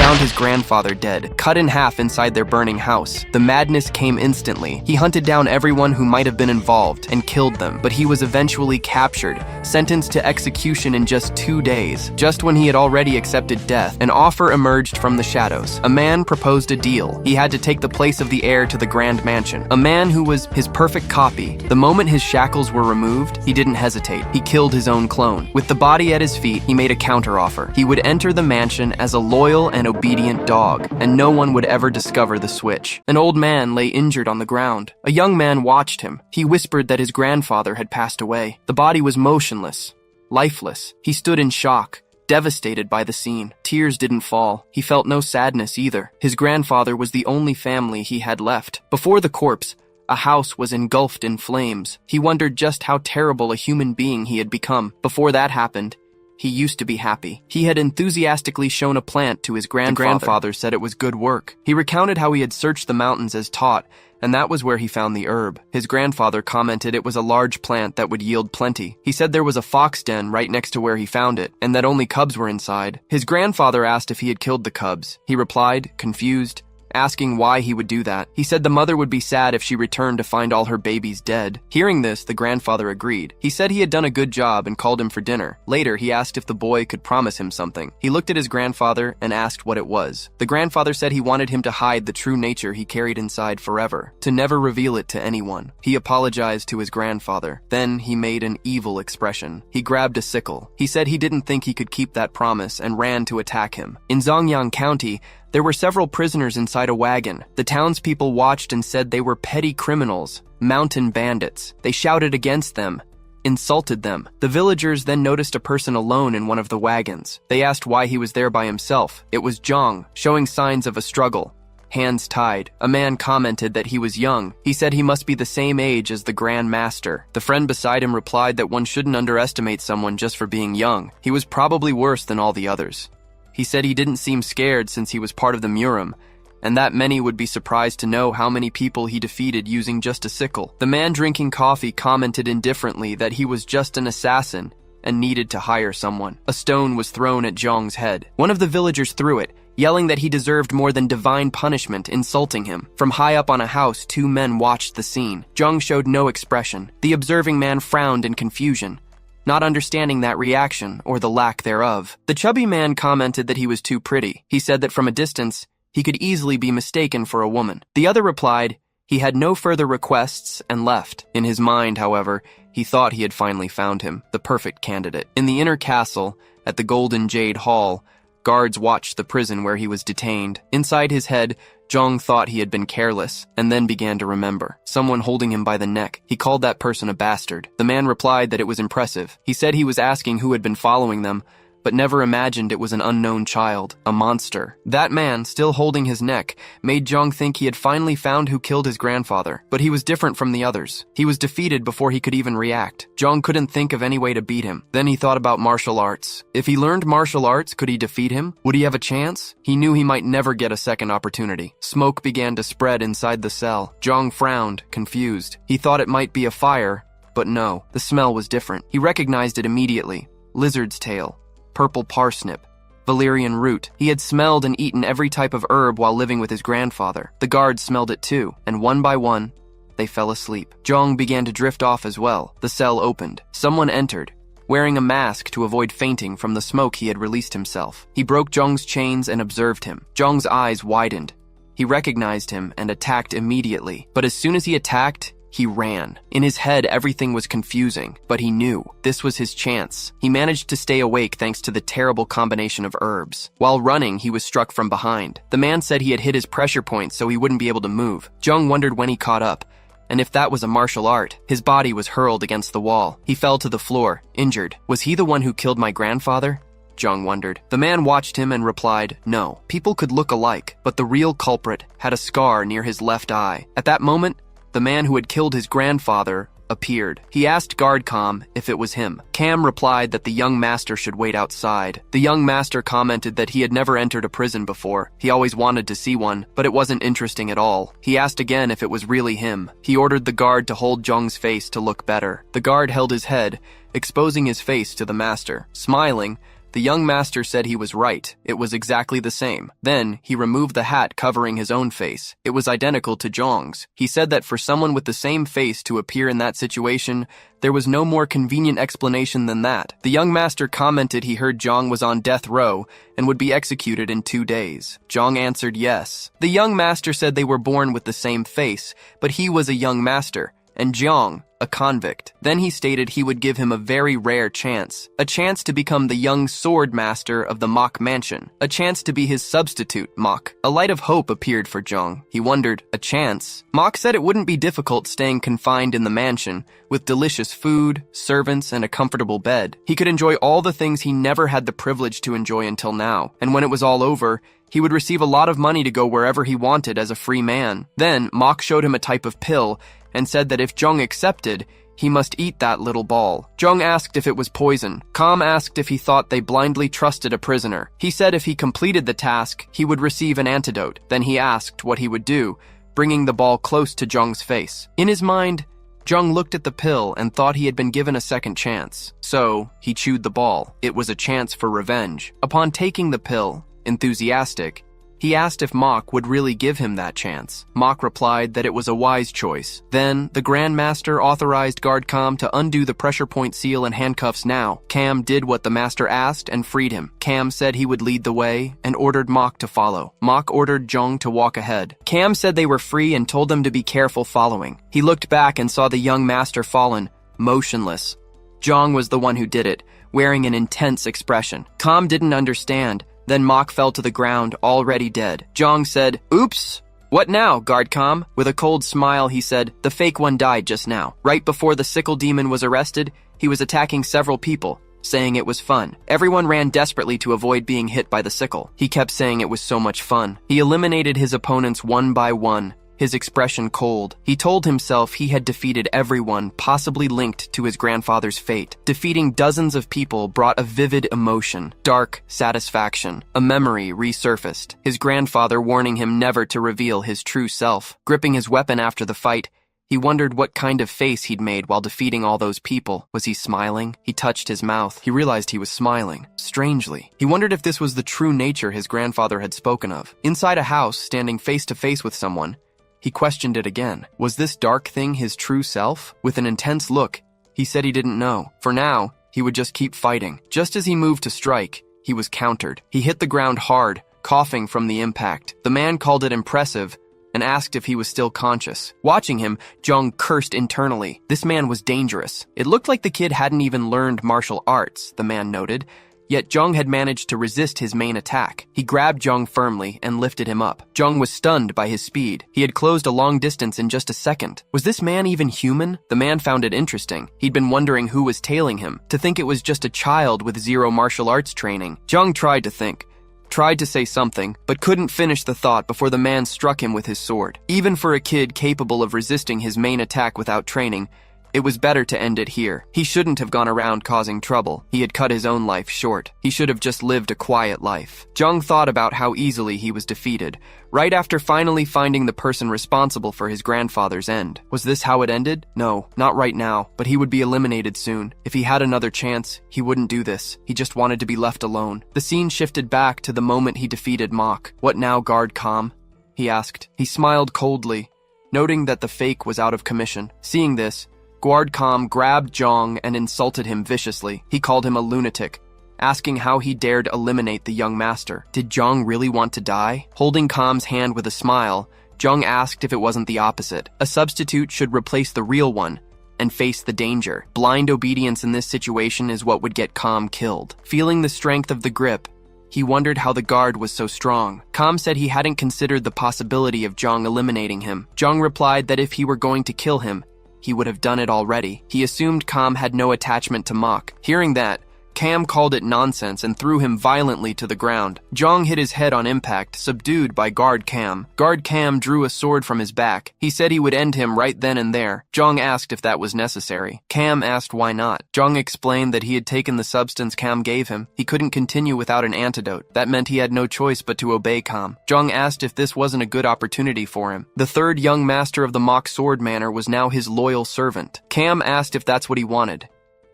found his grandfather dead, cut in half inside their burning house. The madness came instantly. He hunted down everyone who might have been involved and killed them, but he was eventually captured, sentenced to execution in just 2 days. Just when he had already accepted death, an offer emerged from the shadows. A man proposed a deal. He had to take the place of the heir to the grand mansion, a man who was his perfect copy. The moment his shackles were removed, he didn't hesitate. He killed his own clone. With the body at his feet, he made a counteroffer. He would enter the mansion as a loyal and obedient dog, and no one would ever discover the switch. An old man lay injured on the ground. A young man watched him. He whispered that his grandfather had passed away. The body was motionless, lifeless. He stood in shock, devastated by the scene. Tears didn't fall. He felt no sadness either. His grandfather was the only family he had left. Before the corpse, a house was engulfed in flames. He wondered just how terrible a human being he had become. Before that happened, he used to be happy. He had enthusiastically shown a plant to his grandfather. The grandfather said it was good work. He recounted how he had searched the mountains as taught, and that was where he found the herb. His grandfather commented it was a large plant that would yield plenty. He said there was a fox den right next to where he found it, and that only cubs were inside. His grandfather asked if he had killed the cubs. He replied, confused, asking why he would do that. He said the mother would be sad if she returned to find all her babies dead. Hearing this, the grandfather agreed. He said he had done a good job and called him for dinner. Later, he asked if the boy could promise him something. He looked at his grandfather and asked what it was. The grandfather said he wanted him to hide the true nature he carried inside forever, to never reveal it to anyone. He apologized to his grandfather. Then he made an evil expression. He grabbed a sickle. He said he didn't think he could keep that promise and ran to attack him. In Zongyang County, there were several prisoners inside a wagon. The townspeople watched and said they were petty criminals, mountain bandits. They shouted against them, insulted them. The villagers then noticed a person alone in one of the wagons. They asked why he was there by himself. It was Zhang, showing signs of a struggle, hands tied. A man commented that he was young. He said he must be the same age as the Grand Master. The friend beside him replied that one shouldn't underestimate someone just for being young. He was probably worse than all the others. He said he didn't seem scared since he was part of the Murim, and that many would be surprised to know how many people he defeated using just a sickle. The man drinking coffee commented indifferently that he was just an assassin and needed to hire someone. A stone was thrown at Zhang's head. One of the villagers threw it, yelling that he deserved more than divine punishment, insulting him. From high up on a house, 2 men watched the scene. Zhang showed no expression. The observing man frowned in confusion, not understanding that reaction or the lack thereof. The chubby man commented that he was too pretty. He said that from a distance, he could easily be mistaken for a woman. The other replied he had no further requests and left. In his mind, however, he thought he had finally found him, the perfect candidate. In the inner castle, at the Golden Jade Hall, guards watched the prison where he was detained. Inside his head, Zhang thought he had been careless, and then began to remember. Someone holding him by the neck. He called that person a bastard. The man replied that it was impressive. He said he was asking who had been following them, but never imagined it was an unknown child, a monster. That man, still holding his neck, made Zhang think he had finally found who killed his grandfather. But he was different from the others. He was defeated before he could even react. Zhang couldn't think of any way to beat him. Then he thought about martial arts. If he learned martial arts, could he defeat him? Would he have a chance? He knew he might never get a second opportunity. Smoke began to spread inside the cell. Zhang frowned, confused. He thought it might be a fire, but no, the smell was different. He recognized it immediately. Lizard's tail, purple parsnip, valerian root. He had smelled and eaten every type of herb while living with his grandfather. The guards smelled it too, and one by one, they fell asleep. Zhang began to drift off as well. The cell opened. Someone entered, wearing a mask to avoid fainting from the smoke he had released himself. He broke Zhang's chains and observed him. Zhang's eyes widened. He recognized him and attacked immediately. But as soon as he attacked, he ran. In his head, everything was confusing, but he knew this was his chance. He managed to stay awake thanks to the terrible combination of herbs. While running, he was struck from behind. The man said he had hit his pressure point so he wouldn't be able to move. Zhang wondered when he caught up, and if that was a martial art. His body was hurled against the wall. He fell to the floor, injured. Was he the one who killed my grandfather? Zhang wondered. The man watched him and replied, no. People could look alike, but the real culprit had a scar near his left eye. At that moment, the man who had killed his grandfather appeared. He asked guard Cam if it was him. Cam replied that the young master should wait outside. The young master commented that he had never entered a prison before. He always wanted to see one, but it wasn't interesting at all. He asked again if it was really him. He ordered the guard to hold Zhang's face to look better. The guard held his head, exposing his face to the master. Smiling, The young master said he was right. It was exactly the same. Then, he removed the hat covering his own face. It was identical to Zhong's. He said that for someone with the same face to appear in that situation, there was no more convenient explanation than that. The young master commented he heard Zhong was on death row and would be executed in 2 days. Zhong answered yes. The young master said they were born with the same face, but he was a young master, and Zhong, a convict. Then he stated he would give him a very rare chance. A chance to become the young sword master of the Mok mansion. A chance to be his substitute, Mok. A light of hope appeared for Zhong. He wondered, a chance? Mok said it wouldn't be difficult staying confined in the mansion, with delicious food, servants, and a comfortable bed. He could enjoy all the things he never had the privilege to enjoy until now. And when it was all over, he would receive a lot of money to go wherever he wanted as a free man. Then, Mok showed him a type of pill, and said that if Zhong accepted, he must eat that little ball. Zhong asked if it was poison. Kam asked if he thought they blindly trusted a prisoner. He said if he completed the task, he would receive an antidote. Then he asked what he would do, bringing the ball close to Zhong's face. In his mind, Zhong looked at the pill and thought he had been given a second chance. So, he chewed the ball. It was a chance for revenge. Upon taking the pill, enthusiastic, he asked if Mok would really give him that chance. Mok replied that it was a wise choice. Then, the Grand Master authorized Guard Kam to undo the pressure point seal and handcuffs now. Kam did what the master asked and freed him. Kam said he would lead the way and ordered Mok to follow. Mok ordered Zhong to walk ahead. Kam said they were free and told them to be careful following. He looked back and saw the young master fallen, motionless. Zhong was the one who did it, wearing an intense expression. Kam didn't understand. Then Mok fell to the ground, already dead. Zhong said, "Oops! What now, Guard Kam?" With a cold smile, he said, "The fake one died just now. Right before the sickle demon was arrested, he was attacking several people, saying it was fun. Everyone ran desperately to avoid being hit by the sickle. He kept saying it was so much fun. He eliminated his opponents one by one, his expression cold. He told himself he had defeated everyone possibly linked to his grandfather's fate. Defeating dozens of people brought a vivid emotion, dark satisfaction. A memory resurfaced, his grandfather warning him never to reveal his true self. Gripping his weapon after the fight, he wondered what kind of face he'd made while defeating all those people. Was he smiling? He touched his mouth. He realized he was smiling. Strangely. He wondered if this was the true nature his grandfather had spoken of. Inside a house, standing face to face with someone, he questioned it again. Was this dark thing his true self? With an intense look, he said he didn't know. For now, he would just keep fighting. Just as he moved to strike, he was countered. He hit the ground hard, coughing from the impact. The man called it impressive and asked if he was still conscious. Watching him, Zhong cursed internally. This man was dangerous. It looked like the kid hadn't even learned martial arts, the man noted. Yet Zhong had managed to resist his main attack. He grabbed Zhong firmly and lifted him up. Zhong was stunned by his speed. He had closed a long distance in just a second. Was this man even human? The man found it interesting. He'd been wondering who was tailing him. To think it was just a child with zero martial arts training. Zhong tried to think. Tried to say something, but couldn't finish the thought before the man struck him with his sword. Even for a kid capable of resisting his main attack without training, it was better to end it here. He shouldn't have gone around causing trouble. He had cut his own life short. He should have just lived a quiet life. Zhong thought about how easily he was defeated, right after finally finding the person responsible for his grandfather's end. Was this how it ended? No, not right now, but he would be eliminated soon. If he had another chance, he wouldn't do this. He just wanted to be left alone. The scene shifted back to the moment he defeated Mok. "What now, Guard Kam?" he asked. He smiled coldly, noting that the fake was out of commission. Seeing this, Guard Kam grabbed Zhong and insulted him viciously. He called him a lunatic, asking how he dared eliminate the young master. Did Zhong really want to die? Holding Kam's hand with a smile, Zhong asked if it wasn't the opposite. A substitute should replace the real one and face the danger. Blind obedience in this situation is what would get Kam killed. Feeling the strength of the grip, he wondered how the guard was so strong. Kam said he hadn't considered the possibility of Zhong eliminating him. Zhong replied that if he were going to kill him, he would have done it already. He assumed Kam had no attachment to Mok. Hearing that, Kam called it nonsense and threw him violently to the ground. Zhong hit his head on impact, subdued by Guard Kam. Guard Kam drew a sword from his back. He said he would end him right then and there. Zhong asked if that was necessary. Kam asked why not. Zhong explained that he had taken the substance Kam gave him. He couldn't continue without an antidote. That meant he had no choice but to obey Kam. Zhong asked if this wasn't a good opportunity for him. The third young master of the Mok sword manor was now his loyal servant. Kam asked if that's what he wanted.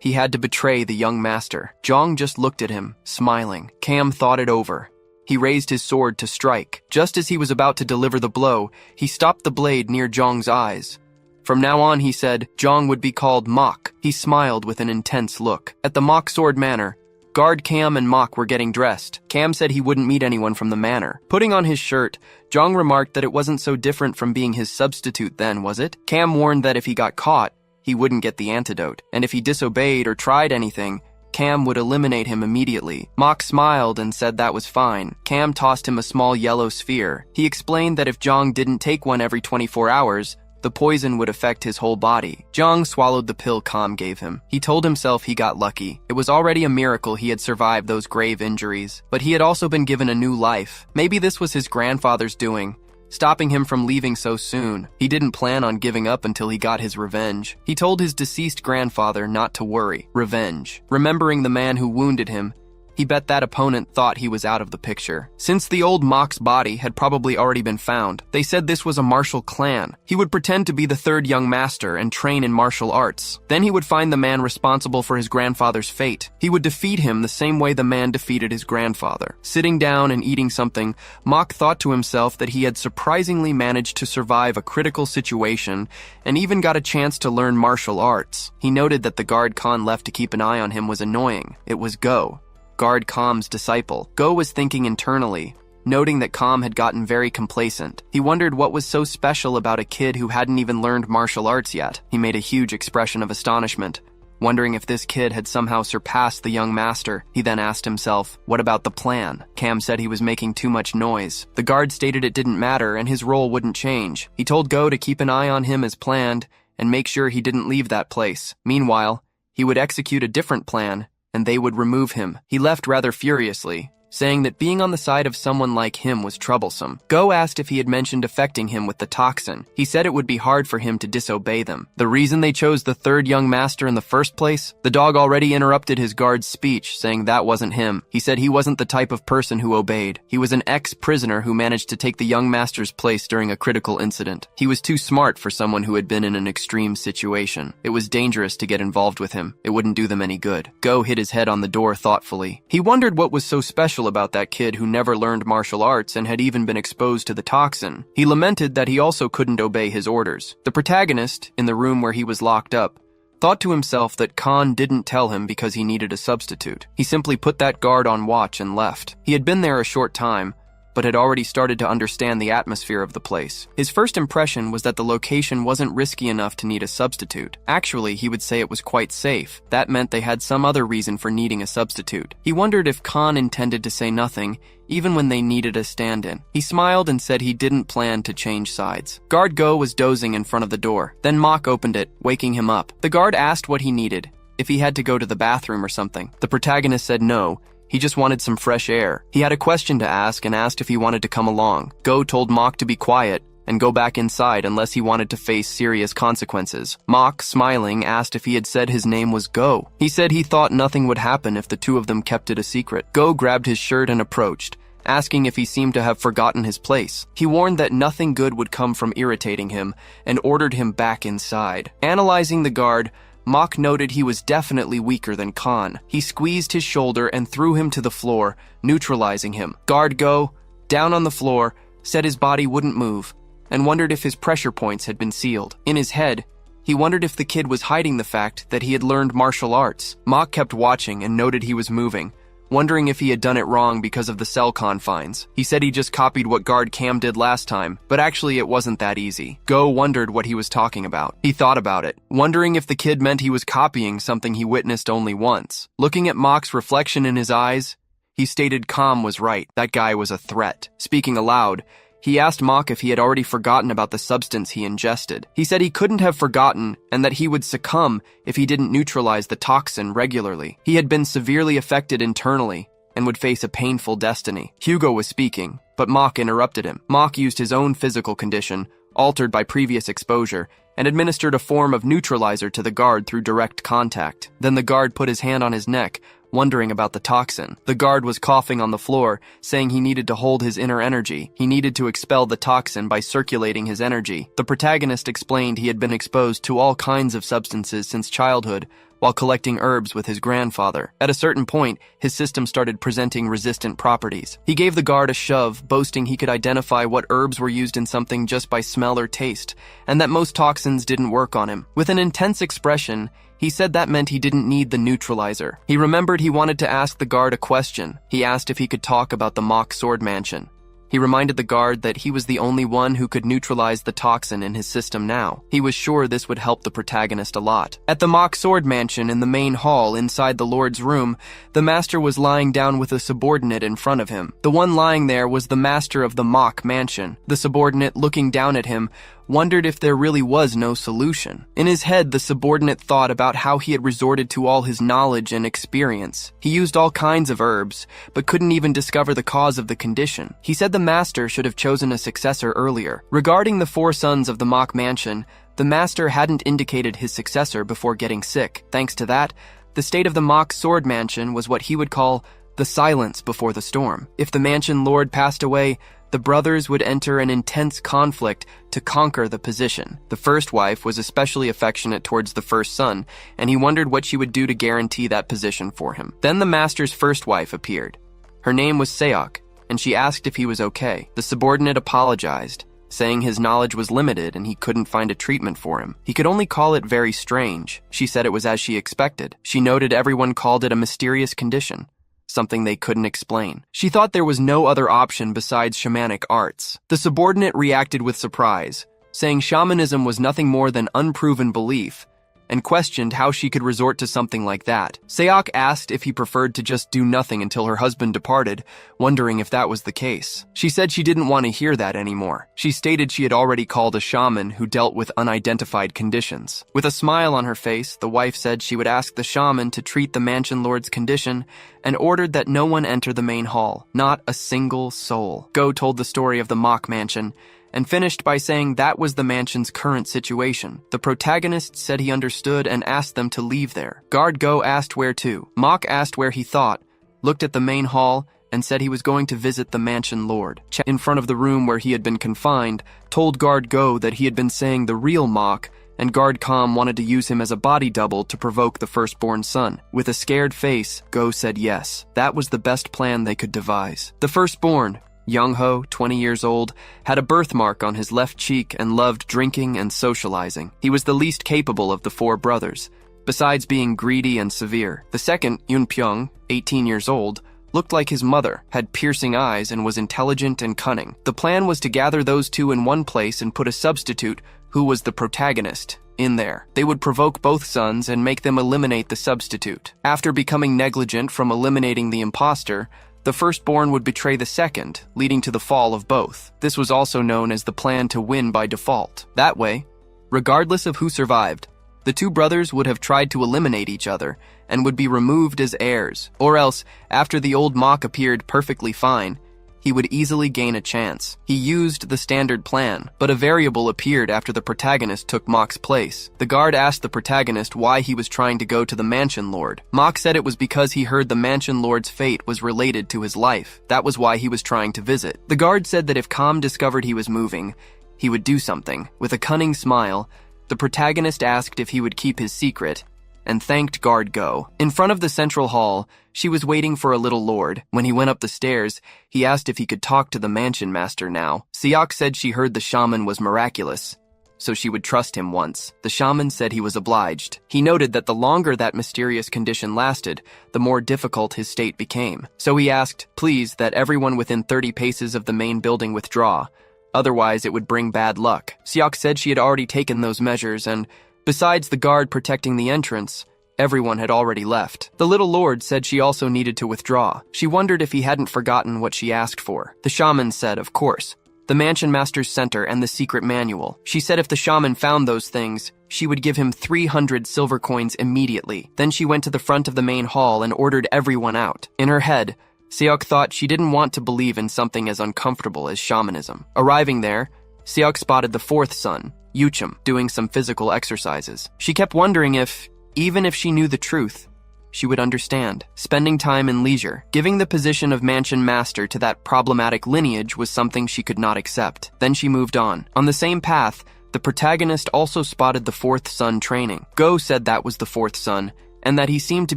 He had to betray the young master. Jong just looked at him, smiling. Cam thought it over. He raised his sword to strike. Just as he was about to deliver the blow, he stopped the blade near Jong's eyes. From now on, he said, Jong would be called Mok. He smiled with an intense look. At the Mok Sword Manor, Guard Cam and Mok were getting dressed. Cam said he wouldn't meet anyone from the manor. Putting on his shirt, Jong remarked that it wasn't so different from being his substitute then, was it? Cam warned that if he got caught, he wouldn't get the antidote, and if he disobeyed or tried anything, Cam would eliminate him immediately. Mok smiled and said that was fine. Cam tossed him a small yellow sphere. He explained that if Jong didn't take one every 24 hours, the poison would affect his whole body. Jong swallowed the pill Cam gave him. He told himself he got lucky. It was already a miracle he had survived those grave injuries, but he had also been given a new life. Maybe this was his grandfather's doing, stopping him from leaving so soon. He didn't plan on giving up until he got his revenge. He told his deceased grandfather not to worry. Revenge. Remembering the man who wounded him, he bet that opponent thought he was out of the picture. Since the old Mok's body had probably already been found, they said this was a martial clan. He would pretend to be the third young master and train in martial arts. Then he would find the man responsible for his grandfather's fate. He would defeat him the same way the man defeated his grandfather. Sitting down and eating something, Mok thought to himself that he had surprisingly managed to survive a critical situation and even got a chance to learn martial arts. He noted that the guard Khan left to keep an eye on him was annoying. It was Go, Guard Kam's disciple. Go was thinking internally, noting that Kam had gotten very complacent. He wondered what was so special about a kid who hadn't even learned martial arts yet. He made a huge expression of astonishment, wondering if this kid had somehow surpassed the young master. He then asked himself, what about the plan? Cam said he was making too much noise. The guard stated it didn't matter and his role wouldn't change. He told Go to keep an eye on him as planned and make sure he didn't leave that place. Meanwhile, he would execute a different plan and they would remove him. He left rather furiously, saying that being on the side of someone like him was troublesome. Go asked if he had mentioned affecting him with the toxin. He said it would be hard for him to disobey them. The reason they chose the third young master in the first place? The dog already interrupted his guard's speech, saying that wasn't him. He said he wasn't the type of person who obeyed. He was an ex-prisoner who managed to take the young master's place during a critical incident. He was too smart for someone who had been in an extreme situation. It was dangerous to get involved with him. It wouldn't do them any good. Go hit his head on the door thoughtfully. He wondered what was so special about that kid who never learned martial arts and had even been exposed to the toxin. He lamented that he also couldn't obey his orders. The protagonist, in the room where he was locked up, thought to himself that Khan didn't tell him because he needed a substitute. He simply put that guard on watch and left. He had been there a short time, but had already started to understand the atmosphere of the place. His first impression was that the location wasn't risky enough to need a substitute. Actually, he would say it was quite safe. That meant they had some other reason for needing a substitute. He wondered if Khan intended to say nothing, even when they needed a stand-in. He smiled and said he didn't plan to change sides. Guard Go was dozing in front of the door. Then Mok opened it, waking him up. The guard asked what he needed, if he had to go to the bathroom or something. The protagonist said no. He just wanted some fresh air. He had a question to ask and asked if he wanted to come along. Go told Mok to be quiet and go back inside unless he wanted to face serious consequences. Mok, smiling, asked if he had said his name was Go. He said he thought nothing would happen if the two of them kept it a secret. Go grabbed his shirt and approached, asking if he seemed to have forgotten his place. He warned that nothing good would come from irritating him and ordered him back inside. Analyzing the guard, Mok noted he was definitely weaker than Khan. He squeezed his shoulder and threw him to the floor, neutralizing him. Guard Go, down on the floor, said his body wouldn't move, and wondered if his pressure points had been sealed. In his head, he wondered if the kid was hiding the fact that he had learned martial arts. Mok kept watching and noted he was moving, wondering if he had done it wrong because of the cell confines. He said he just copied what Guard Cam did last time, but actually it wasn't that easy. Go wondered what he was talking about. He thought about it, wondering if the kid meant he was copying something he witnessed only once. Looking at Mok's reflection in his eyes, he stated Cam was right. That guy was a threat. Speaking aloud, he asked Mok if he had already forgotten about the substance he ingested. He said he couldn't have forgotten and that he would succumb if he didn't neutralize the toxin regularly. He had been severely affected internally and would face a painful destiny. Hugo was speaking, but Mok interrupted him. Mok used his own physical condition, altered by previous exposure, and administered a form of neutralizer to the guard through direct contact. Then the guard put his hand on his neck, wondering about the toxin. The guard was coughing on the floor, saying he needed to hold his inner energy. He needed to expel the toxin by circulating his energy. The protagonist explained he had been exposed to all kinds of substances since childhood, while collecting herbs with his grandfather. At a certain point, his system started presenting resistant properties. He gave the guard a shove, boasting he could identify what herbs were used in something just by smell or taste, and that most toxins didn't work on him. With an intense expression, he said that meant he didn't need the neutralizer. He remembered he wanted to ask the guard a question. He asked if he could talk about the mock sword mansion. He reminded the guard that he was the only one who could neutralize the toxin in his system now. He was sure this would help the protagonist a lot. At the mock sword mansion in the main hall inside the Lord's room, the master was lying down with a subordinate in front of him. The one lying there was the master of the mock mansion. The subordinate, looking down at him, wondered if there really was no solution. In his head, the subordinate thought about how he had resorted to all his knowledge and experience. He used all kinds of herbs, but couldn't even discover the cause of the condition. He said the master should have chosen a successor earlier. Regarding the 4 sons of the mock mansion, the master hadn't indicated his successor before getting sick. Thanks to that, the state of the mock sword mansion was what he would call the silence before the storm. If the mansion lord passed away, the brothers would enter an intense conflict to conquer the position. The first wife was especially affectionate towards the first son, and he wondered what she would do to guarantee that position for him. Then the master's first wife appeared. Her name was Seok, and she asked if he was okay. The subordinate apologized, saying his knowledge was limited and he couldn't find a treatment for him. He could only call it very strange. She said it was as she expected. She noted everyone called it a mysterious condition, something they couldn't explain. She thought there was no other option besides shamanic arts. The subordinate reacted with surprise, saying shamanism was nothing more than unproven belief, and questioned how she could resort to something like that. Seok asked if he preferred to just do nothing until her husband departed, wondering if that was the case. She said she didn't want to hear that anymore. She stated she had already called a shaman who dealt with unidentified conditions. With a smile on her face, the wife said she would ask the shaman to treat the mansion lord's condition and ordered that no one enter the main hall, not a single soul. Go told the story of the mock mansion, and finished by saying that was the mansion's current situation. The protagonist said he understood and asked them to leave there. Guard Go asked where to. Mock asked where he thought, looked at the main hall, and said he was going to visit the mansion lord. In front of the room where he had been confined, told Guard Go that he had been saying the real Mock, and Guard Com wanted to use him as a body double to provoke the firstborn son. With a scared face, Go said yes. That was the best plan they could devise. The firstborn, Young-ho, 20 years old, had a birthmark on his left cheek and loved drinking and socializing. He was the least capable of the 4 brothers, besides being greedy and severe. The second, Yun-pyong, 18 years old, looked like his mother, had piercing eyes, and was intelligent and cunning. The plan was to gather those 2 in one place and put a substitute, who was the protagonist, in there. They would provoke both sons and make them eliminate the substitute. After becoming negligent from eliminating the imposter, the firstborn would betray the second, leading to the fall of both. This was also known as the plan to win by default. That way, regardless of who survived, the 2 brothers would have tried to eliminate each other and would be removed as heirs. Or else, after the old Mock appeared perfectly fine, he would easily gain a chance. He used the standard plan, but a variable appeared after the protagonist took Mock's place. The guard asked the protagonist why he was trying to go to the mansion lord. Mock said it was because he heard the mansion lord's fate was related to his life. That was why he was trying to visit. The guard said that if Com discovered he was moving, he would do something. With a cunning smile, the protagonist asked if he would keep his secret, and thanked Guard Go. In front of the central hall, she was waiting for a little lord. When he went up the stairs, he asked if he could talk to the mansion master now. Seok said she heard the shaman was miraculous, so she would trust him once. The shaman said he was obliged. He noted that the longer that mysterious condition lasted, the more difficult his state became. So he asked, please, that everyone within 30 paces of the main building withdraw. Otherwise, it would bring bad luck. Seok said she had already taken those measures, and besides the guard protecting the entrance, everyone had already left. The little lord said she also needed to withdraw. She wondered if he hadn't forgotten what she asked for. The shaman said, of course, the mansion master's center and the secret manual. She said if the shaman found those things, she would give him 300 silver coins immediately. Then she went to the front of the main hall and ordered everyone out. In her head, Seok thought she didn't want to believe in something as uncomfortable as shamanism. Arriving there, Seok spotted the 4th son, Yuchim, doing some physical exercises. She kept wondering if, even if she knew the truth, she would understand. Spending time in leisure, giving the position of mansion master to that problematic lineage was something she could not accept. Then she moved on. On the same path, the protagonist also spotted the 4th son training. Go said that was the 4th son, and that he seemed to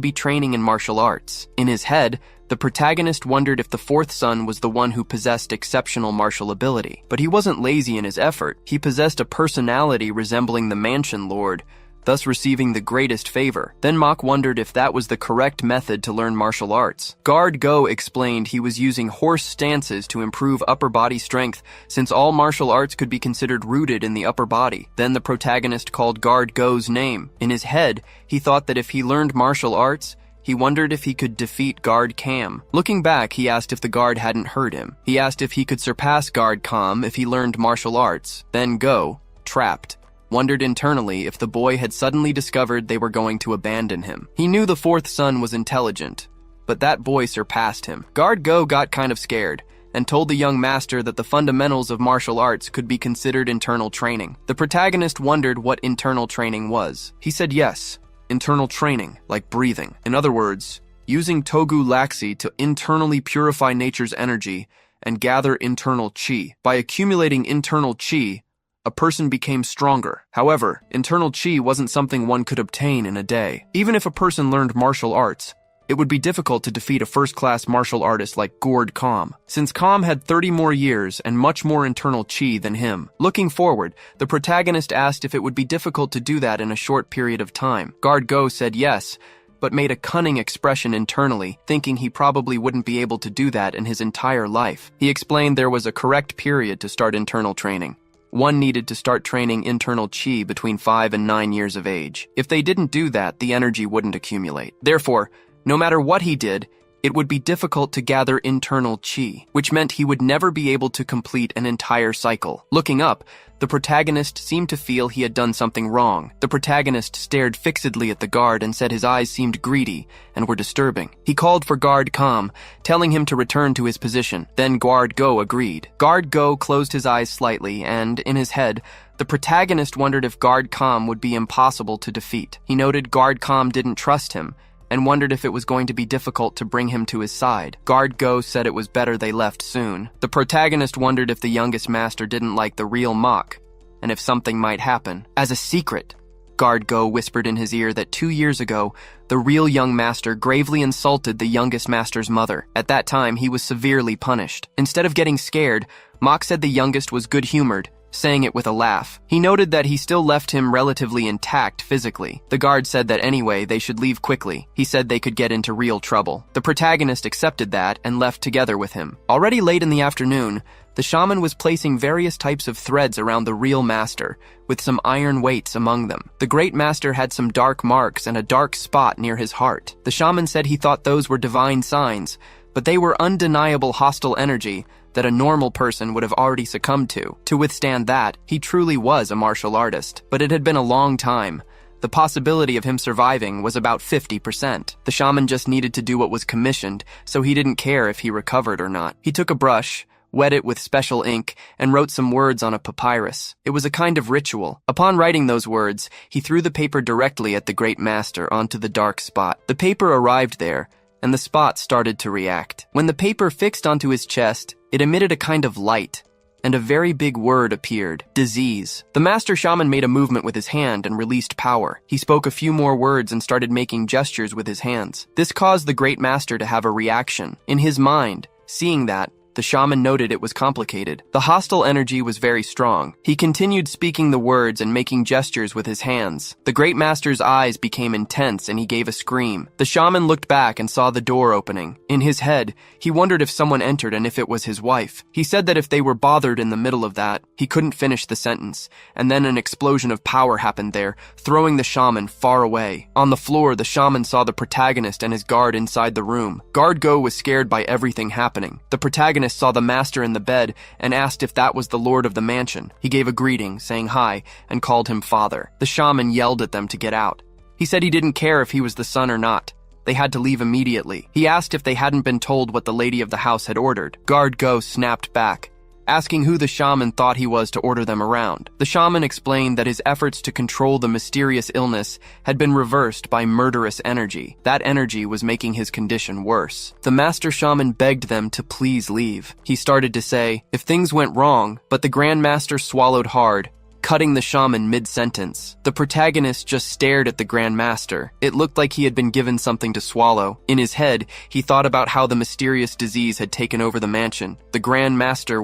be training in martial arts. In his head, the protagonist wondered if the fourth son was the one who possessed exceptional martial ability. But he wasn't lazy in his effort. He possessed a personality resembling the mansion lord, thus receiving the greatest favor. Then Mok wondered if that was the correct method to learn martial arts. Guard Go explained he was using horse stances to improve upper body strength, since all martial arts could be considered rooted in the upper body. Then the protagonist called Guard Go's name. In his head, he thought that if he learned martial arts, he wondered if he could defeat Guard Cam. Looking back, he asked if the guard hadn't hurt him. He asked if he could surpass Guard Cam if he learned martial arts. Then Go, trapped, wondered internally if the boy had suddenly discovered they were going to abandon him. He knew the fourth son was intelligent, but that boy surpassed him. Guard Go got kind of scared and told the young master that the fundamentals of martial arts could be considered internal training. The protagonist wondered what internal training was. He said yes. Internal training, like breathing. In other words, using Togu Laxi to internally purify nature's energy and gather internal chi. By accumulating internal chi, a person became stronger. However, internal chi wasn't something one could obtain in a day. Even if a person learned martial arts, it would be difficult to defeat a first-class martial artist like Gord Kam, since Kam had 30 more years and much more internal chi than him. Looking forward, the protagonist asked if it would be difficult to do that in a short period of time. Guard Go said yes, but made a cunning expression internally, thinking he probably wouldn't be able to do that in his entire life. He explained there was a correct period to start internal training. One needed to start training internal chi between 5 and 9 years of age. If they didn't do that, the energy wouldn't accumulate. Therefore, no matter what he did, it would be difficult to gather internal chi, which meant he would never be able to complete an entire cycle. Looking up, the protagonist seemed to feel he had done something wrong. The protagonist stared fixedly at the guard and said his eyes seemed greedy and were disturbing. He called for Guard Kam, telling him to return to his position. Then Guard Go agreed. Guard Go closed his eyes slightly and, in his head, the protagonist wondered if Guard Kam would be impossible to defeat. He noted Guard Kam didn't trust him, and wondered if it was going to be difficult to bring him to his side. Guard Go said it was better they left soon. The protagonist wondered if the youngest master didn't like the real Mok, and if something might happen. As a secret, Guard Go whispered in his ear that 2 years ago, the real young master gravely insulted the youngest master's mother. At that time, he was severely punished. Instead of getting scared, Mok said the youngest was good-humored, saying it with a laugh. He noted that he still left him relatively intact physically. The guard said that anyway, they should leave quickly. He said they could get into real trouble. The protagonist accepted that and left together with him. Already late in the afternoon, the shaman was placing various types of threads around the real master, with some iron weights among them. The great master had some dark marks and a dark spot near his heart. The shaman said he thought those were divine signs, but they were undeniable hostile energy that a normal person would have already succumbed to. To withstand that, he truly was a martial artist. But it had been a long time. The possibility of him surviving was about 50%. The shaman just needed to do what was commissioned, so he didn't care if he recovered or not. He took a brush, wet it with special ink, and wrote some words on a papyrus. It was a kind of ritual. Upon writing those words, he threw the paper directly at the great master onto the dark spot. The paper arrived there, and the spot started to react. When the paper fixed onto his chest, it emitted a kind of light, and a very big word appeared: disease. The master shaman made a movement with his hand and released power. He spoke a few more words and started making gestures with his hands. This caused the great master to have a reaction. In his mind, seeing that, the shaman noted it was complicated. The hostile energy was very strong. He continued speaking the words and making gestures with his hands. The great master's eyes became intense and he gave a scream. The shaman looked back and saw the door opening. In his head, he wondered if someone entered and if it was his wife. He said that if they were bothered in the middle of that, he couldn't finish the sentence, and then an explosion of power happened there, throwing the shaman far away. On the floor, the shaman saw the protagonist and his guard inside the room. Guard Go was scared by everything happening. The protagonist saw the master in the bed and asked if that was the lord of the mansion. He gave a greeting, saying hi, and called him father. The shaman yelled at them to get out. He said he didn't care if he was the son or not. They had to leave immediately. He asked if they hadn't been told what the lady of the house had ordered. Guard Go snapped back, asking who the shaman thought he was to order them around. The shaman explained that his efforts to control the mysterious illness had been reversed by murderous energy. That energy was making his condition worse. The master shaman begged them to please leave. He started to say, if things went wrong, but the Grand Master swallowed hard, cutting the shaman mid-sentence. The protagonist just stared at the Grand Master. It looked like he had been given something to swallow. In his head, he thought about how the mysterious disease had taken over the mansion. The Grand Master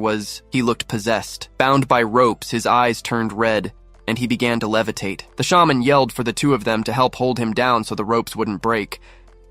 he looked possessed. Bound by ropes, his eyes turned red, and he began to levitate. The shaman yelled for the two of them to help hold him down so the ropes wouldn't break.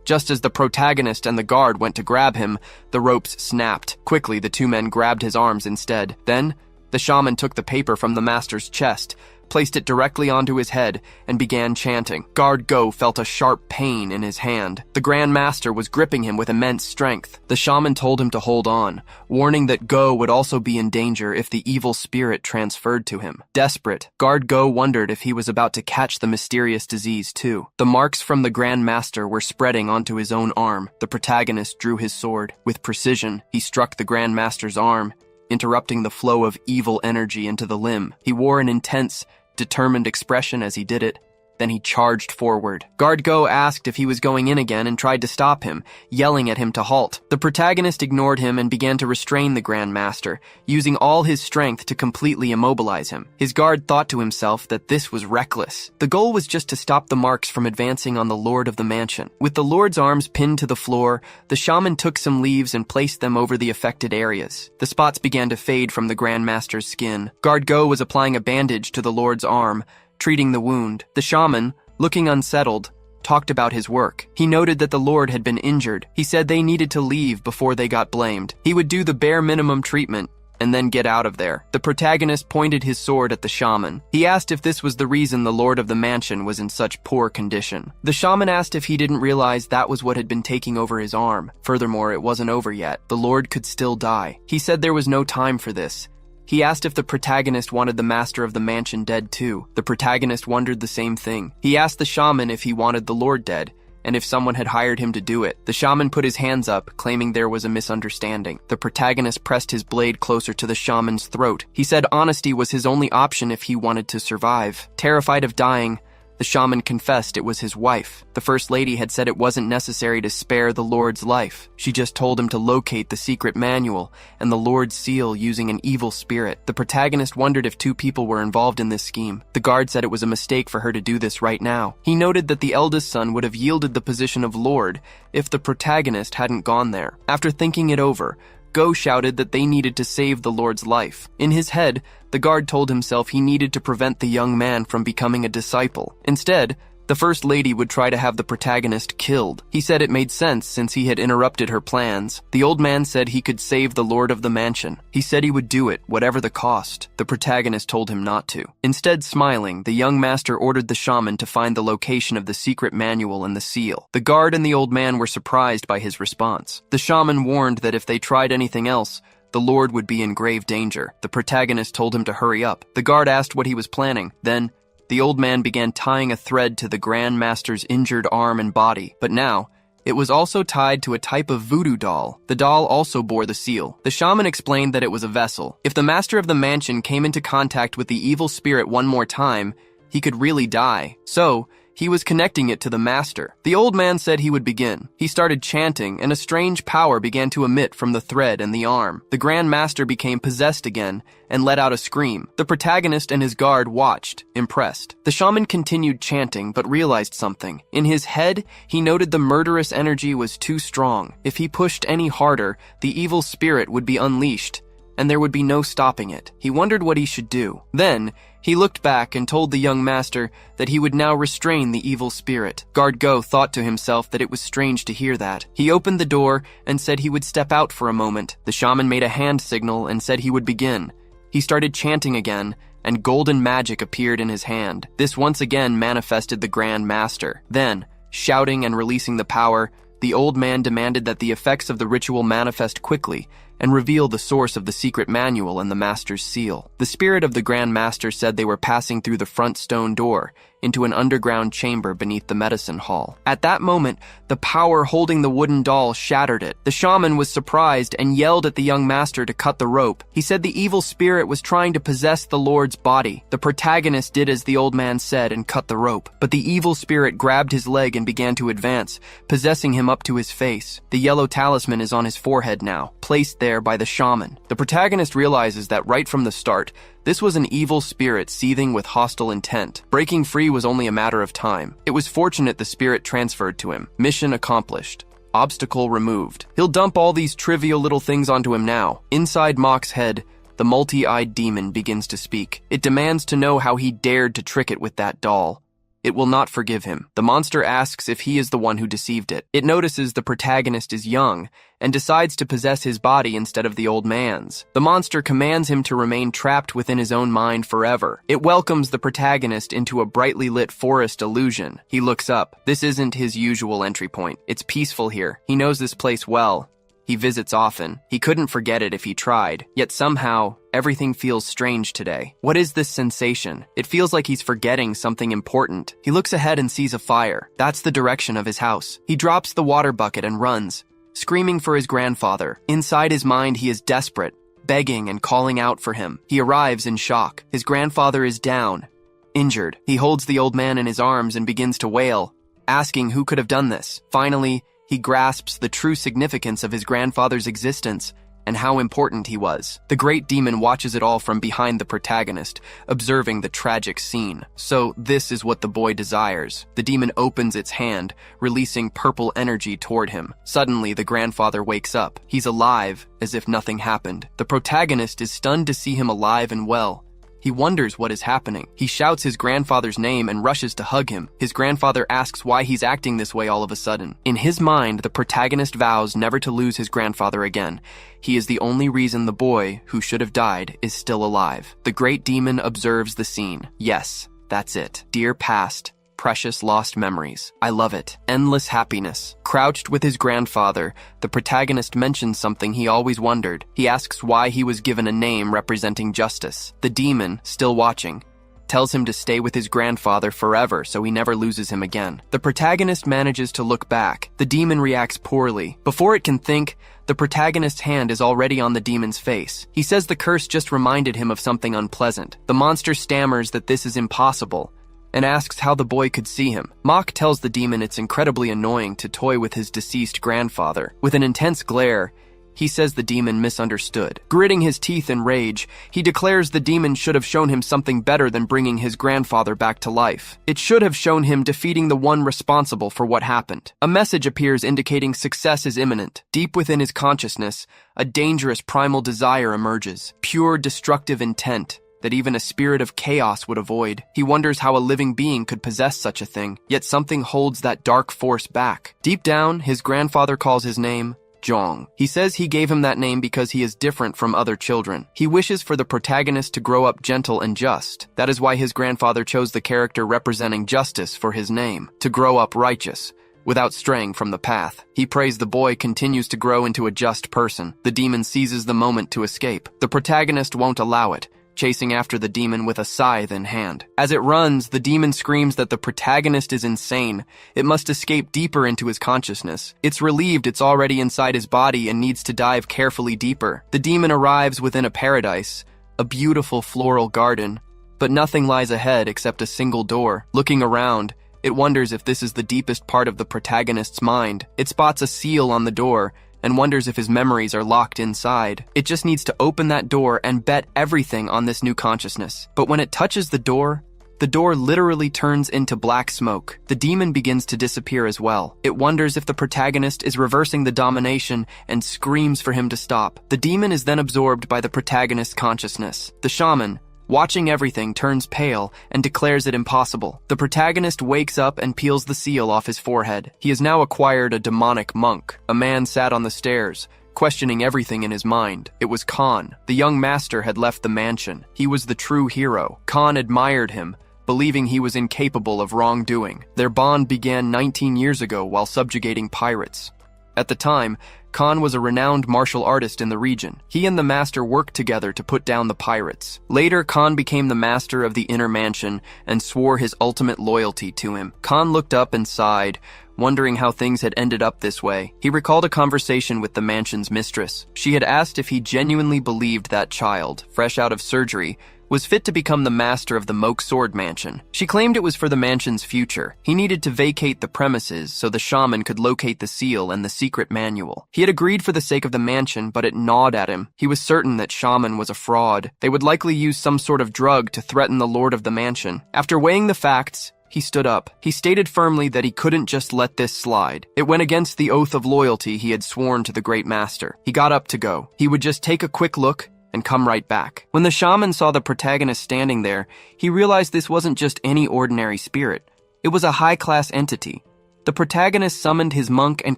Just as the protagonist and the guard went to grab him, the ropes snapped. Quickly, the two men grabbed his arms instead. Then, the shaman took the paper from the master's chest, placed it directly onto his head, and began chanting. Guard Go felt a sharp pain in his hand. The Grand Master was gripping him with immense strength. The shaman told him to hold on, warning that Go would also be in danger if the evil spirit transferred to him. Desperate, Guard Go wondered if he was about to catch the mysterious disease too. The marks from the Grand Master were spreading onto his own arm. The protagonist drew his sword. With precision, he struck the Grand Master's arm, interrupting the flow of evil energy into the limb. He wore an intense, determined expression as he did it. Then he charged forward. Guard Go asked if he was going in again and tried to stop him, yelling at him to halt. The protagonist ignored him and began to restrain the Grand Master, using all his strength to completely immobilize him. His guard thought to himself that this was reckless. The goal was just to stop the marks from advancing on the Lord of the mansion. With the Lord's arms pinned to the floor, the shaman took some leaves and placed them over the affected areas. The spots began to fade from the Grand Master's skin. Guard Go was applying a bandage to the Lord's arm, treating the wound. The shaman, looking unsettled, talked about his work. He noted that the Lord had been injured. He said they needed to leave before they got blamed. He would do the bare minimum treatment and then get out of there. The protagonist pointed his sword at the shaman. He asked if this was the reason the Lord of the mansion was in such poor condition. The shaman asked if he didn't realize that was what had been taking over his arm. Furthermore, it wasn't over yet. The Lord could still die. He said there was no time for this. He asked if the protagonist wanted the master of the mansion dead too. The protagonist wondered the same thing. He asked the shaman if he wanted the Lord dead, and if someone had hired him to do it. The shaman put his hands up, claiming there was a misunderstanding. The protagonist pressed his blade closer to the shaman's throat. He said honesty was his only option if he wanted to survive. Terrified of dying, the shaman confessed it was his wife. The First Lady had said it wasn't necessary to spare the Lord's life. She just told him to locate the secret manual and the Lord's seal using an evil spirit. The protagonist wondered if two people were involved in this scheme. The guard said it was a mistake for her to do this right now. He noted that the eldest son would have yielded the position of Lord if the protagonist hadn't gone there. After thinking it over, Go shouted that they needed to save the Lord's life. In his head, the guard told himself he needed to prevent the young man from becoming a disciple. Instead, the First Lady would try to have the protagonist killed. He said it made sense since he had interrupted her plans. The old man said he could save the Lord of the mansion. He said he would do it, whatever the cost. The protagonist told him not to. Instead, smiling, the young master ordered the shaman to find the location of the secret manual and the seal. The guard and the old man were surprised by his response. The shaman warned that if they tried anything else, the Lord would be in grave danger. The protagonist told him to hurry up. The guard asked what he was planning. Then, the old man began tying a thread to the Grand Master's injured arm and body, but now, it was also tied to a type of voodoo doll. The doll also bore the seal. The shaman explained that it was a vessel. If the master of the mansion came into contact with the evil spirit one more time, he could really die. So, he was connecting it to the master. The old man said he would begin. He started chanting, and a strange power began to emit from the thread and the arm. The Grand Master became possessed again and let out a scream. The protagonist and his guard watched, impressed. The shaman continued chanting, but realized something. In his head, he noted the murderous energy was too strong. If he pushed any harder, the evil spirit would be unleashed, and there would be no stopping it. He wondered what he should do. Then, he looked back and told the young master that he would now restrain the evil spirit. Guard Go thought to himself that it was strange to hear that. He opened the door and said he would step out for a moment. The shaman made a hand signal and said he would begin. He started chanting again, and golden magic appeared in his hand. This once again manifested the Grand Master. Then, shouting and releasing the power, the old man demanded that the effects of the ritual manifest quickly and reveal the source of the secret manual and the master's seal. The spirit of the Grand Master said they were passing through the front stone door into an underground chamber beneath the medicine hall. At that moment, the power holding the wooden doll shattered it. The shaman was surprised and yelled at the young master to cut the rope. He said the evil spirit was trying to possess the Lord's body. The protagonist did as the old man said and cut the rope, but the evil spirit grabbed his leg and began to advance, possessing him up to his face. The yellow talisman is on his forehead now, placed there there by the shaman. The protagonist realizes that right from the start, this was an evil spirit seething with hostile intent. Breaking free was only a matter of time. It was fortunate the spirit transferred to him. Mission accomplished. Obstacle removed. He'll dump all these trivial little things onto him now. Inside Mock's head, the multi-eyed demon begins to speak. It demands to know how he dared to trick it with that doll. It will not forgive him. The monster asks if he is the one who deceived it. It notices the protagonist is young and decides to possess his body instead of the old man's. The monster commands him to remain trapped within his own mind forever. It welcomes the protagonist into a brightly lit forest illusion. He looks up. This isn't his usual entry point. It's peaceful here. He knows this place well. He visits often. He couldn't forget it if he tried. Yet somehow, everything feels strange today. What is this sensation? It feels like he's forgetting something important. He looks ahead and sees a fire. That's the direction of his house. He drops the water bucket and runs, screaming for his grandfather. Inside his mind, he is desperate, begging and calling out for him. He arrives in shock. His grandfather is down, injured. He holds the old man in his arms and begins to wail, asking who could have done this. Finally, he grasps the true significance of his grandfather's existence and how important he was. The great demon watches it all from behind the protagonist, observing the tragic scene. So this is what the boy desires. The demon opens its hand, releasing purple energy toward him. Suddenly, the grandfather wakes up. He's alive, as if nothing happened. The protagonist is stunned to see him alive and well. He wonders what is happening. He shouts his grandfather's name and rushes to hug him. His grandfather asks why he's acting this way all of a sudden. In his mind, the protagonist vows never to lose his grandfather again. He is the only reason the boy, who should have died, is still alive. The great demon observes the scene. Yes, that's it. Dear past, precious lost memories. I love it. Endless happiness. Crouched with his grandfather, the protagonist mentions something he always wondered. He asks why he was given a name representing justice. The demon, still watching, tells him to stay with his grandfather forever so he never loses him again. The protagonist manages to look back. The demon reacts poorly. Before it can think, the protagonist's hand is already on the demon's face. He says the curse just reminded him of something unpleasant. The monster stammers that this is impossible and asks how the boy could see him. Mock tells the demon it's incredibly annoying to toy with his deceased grandfather. With an intense glare, he says the demon misunderstood. Gritting his teeth in rage, he declares the demon should have shown him something better than bringing his grandfather back to life. It should have shown him defeating the one responsible for what happened. A message appears indicating success is imminent. Deep within his consciousness, a dangerous primal desire emerges. Pure destructive intent that even a spirit of chaos would avoid. He wonders how a living being could possess such a thing, yet something holds that dark force back. Deep down, his grandfather calls his name Jong. He says he gave him that name because he is different from other children. He wishes for the protagonist to grow up gentle and just. That is why his grandfather chose the character representing justice for his name, to grow up righteous, without straying from the path. He prays the boy continues to grow into a just person. The demon seizes the moment to escape. The protagonist won't allow it, chasing after the demon with a scythe in hand. As it runs, the demon screams that the protagonist is insane. It must escape deeper into his consciousness. It's relieved it's already inside his body and needs to dive carefully deeper. The demon arrives within a paradise, a beautiful floral garden, but nothing lies ahead except a single door. Looking around, it wonders if this is the deepest part of the protagonist's mind. It spots a seal on the door and wonders if his memories are locked inside. It just needs to open that door and bet everything on this new consciousness. But when it touches the door literally turns into black smoke. The demon begins to disappear as well. It wonders if the protagonist is reversing the domination and screams for him to stop. The demon is then absorbed by the protagonist's consciousness. The shaman, watching everything, turns pale and declares it impossible. The protagonist wakes up and peels the seal off his forehead. He has now acquired a demonic monk. A man sat on the stairs, questioning everything in his mind. It was Khan. The young master had left the mansion. He was the true hero. Khan admired him, believing he was incapable of wrongdoing. Their bond began 19 years ago while subjugating pirates. At the time, Khan was a renowned martial artist in the region. He and the master worked together to put down the pirates. Later, Khan became the master of the inner mansion and swore his ultimate loyalty to him. Khan looked up and sighed, wondering how things had ended up this way. He recalled a conversation with the mansion's mistress. She had asked if he genuinely believed that child, fresh out of surgery, was fit to become the master of the Moke Sword Mansion. She claimed it was for the mansion's future. He needed to vacate the premises so the shaman could locate the seal and the secret manual. He had agreed for the sake of the mansion, but it gnawed at him. He was certain that shaman was a fraud. They would likely use some sort of drug to threaten the lord of the mansion. After weighing the facts, he stood up. He stated firmly that he couldn't just let this slide. It went against the oath of loyalty he had sworn to the great master. He got up to go. He would just take a quick look and come right back. When the shaman saw the protagonist standing there, he realized this wasn't just any ordinary spirit. It was a high-class entity. The protagonist summoned his monk and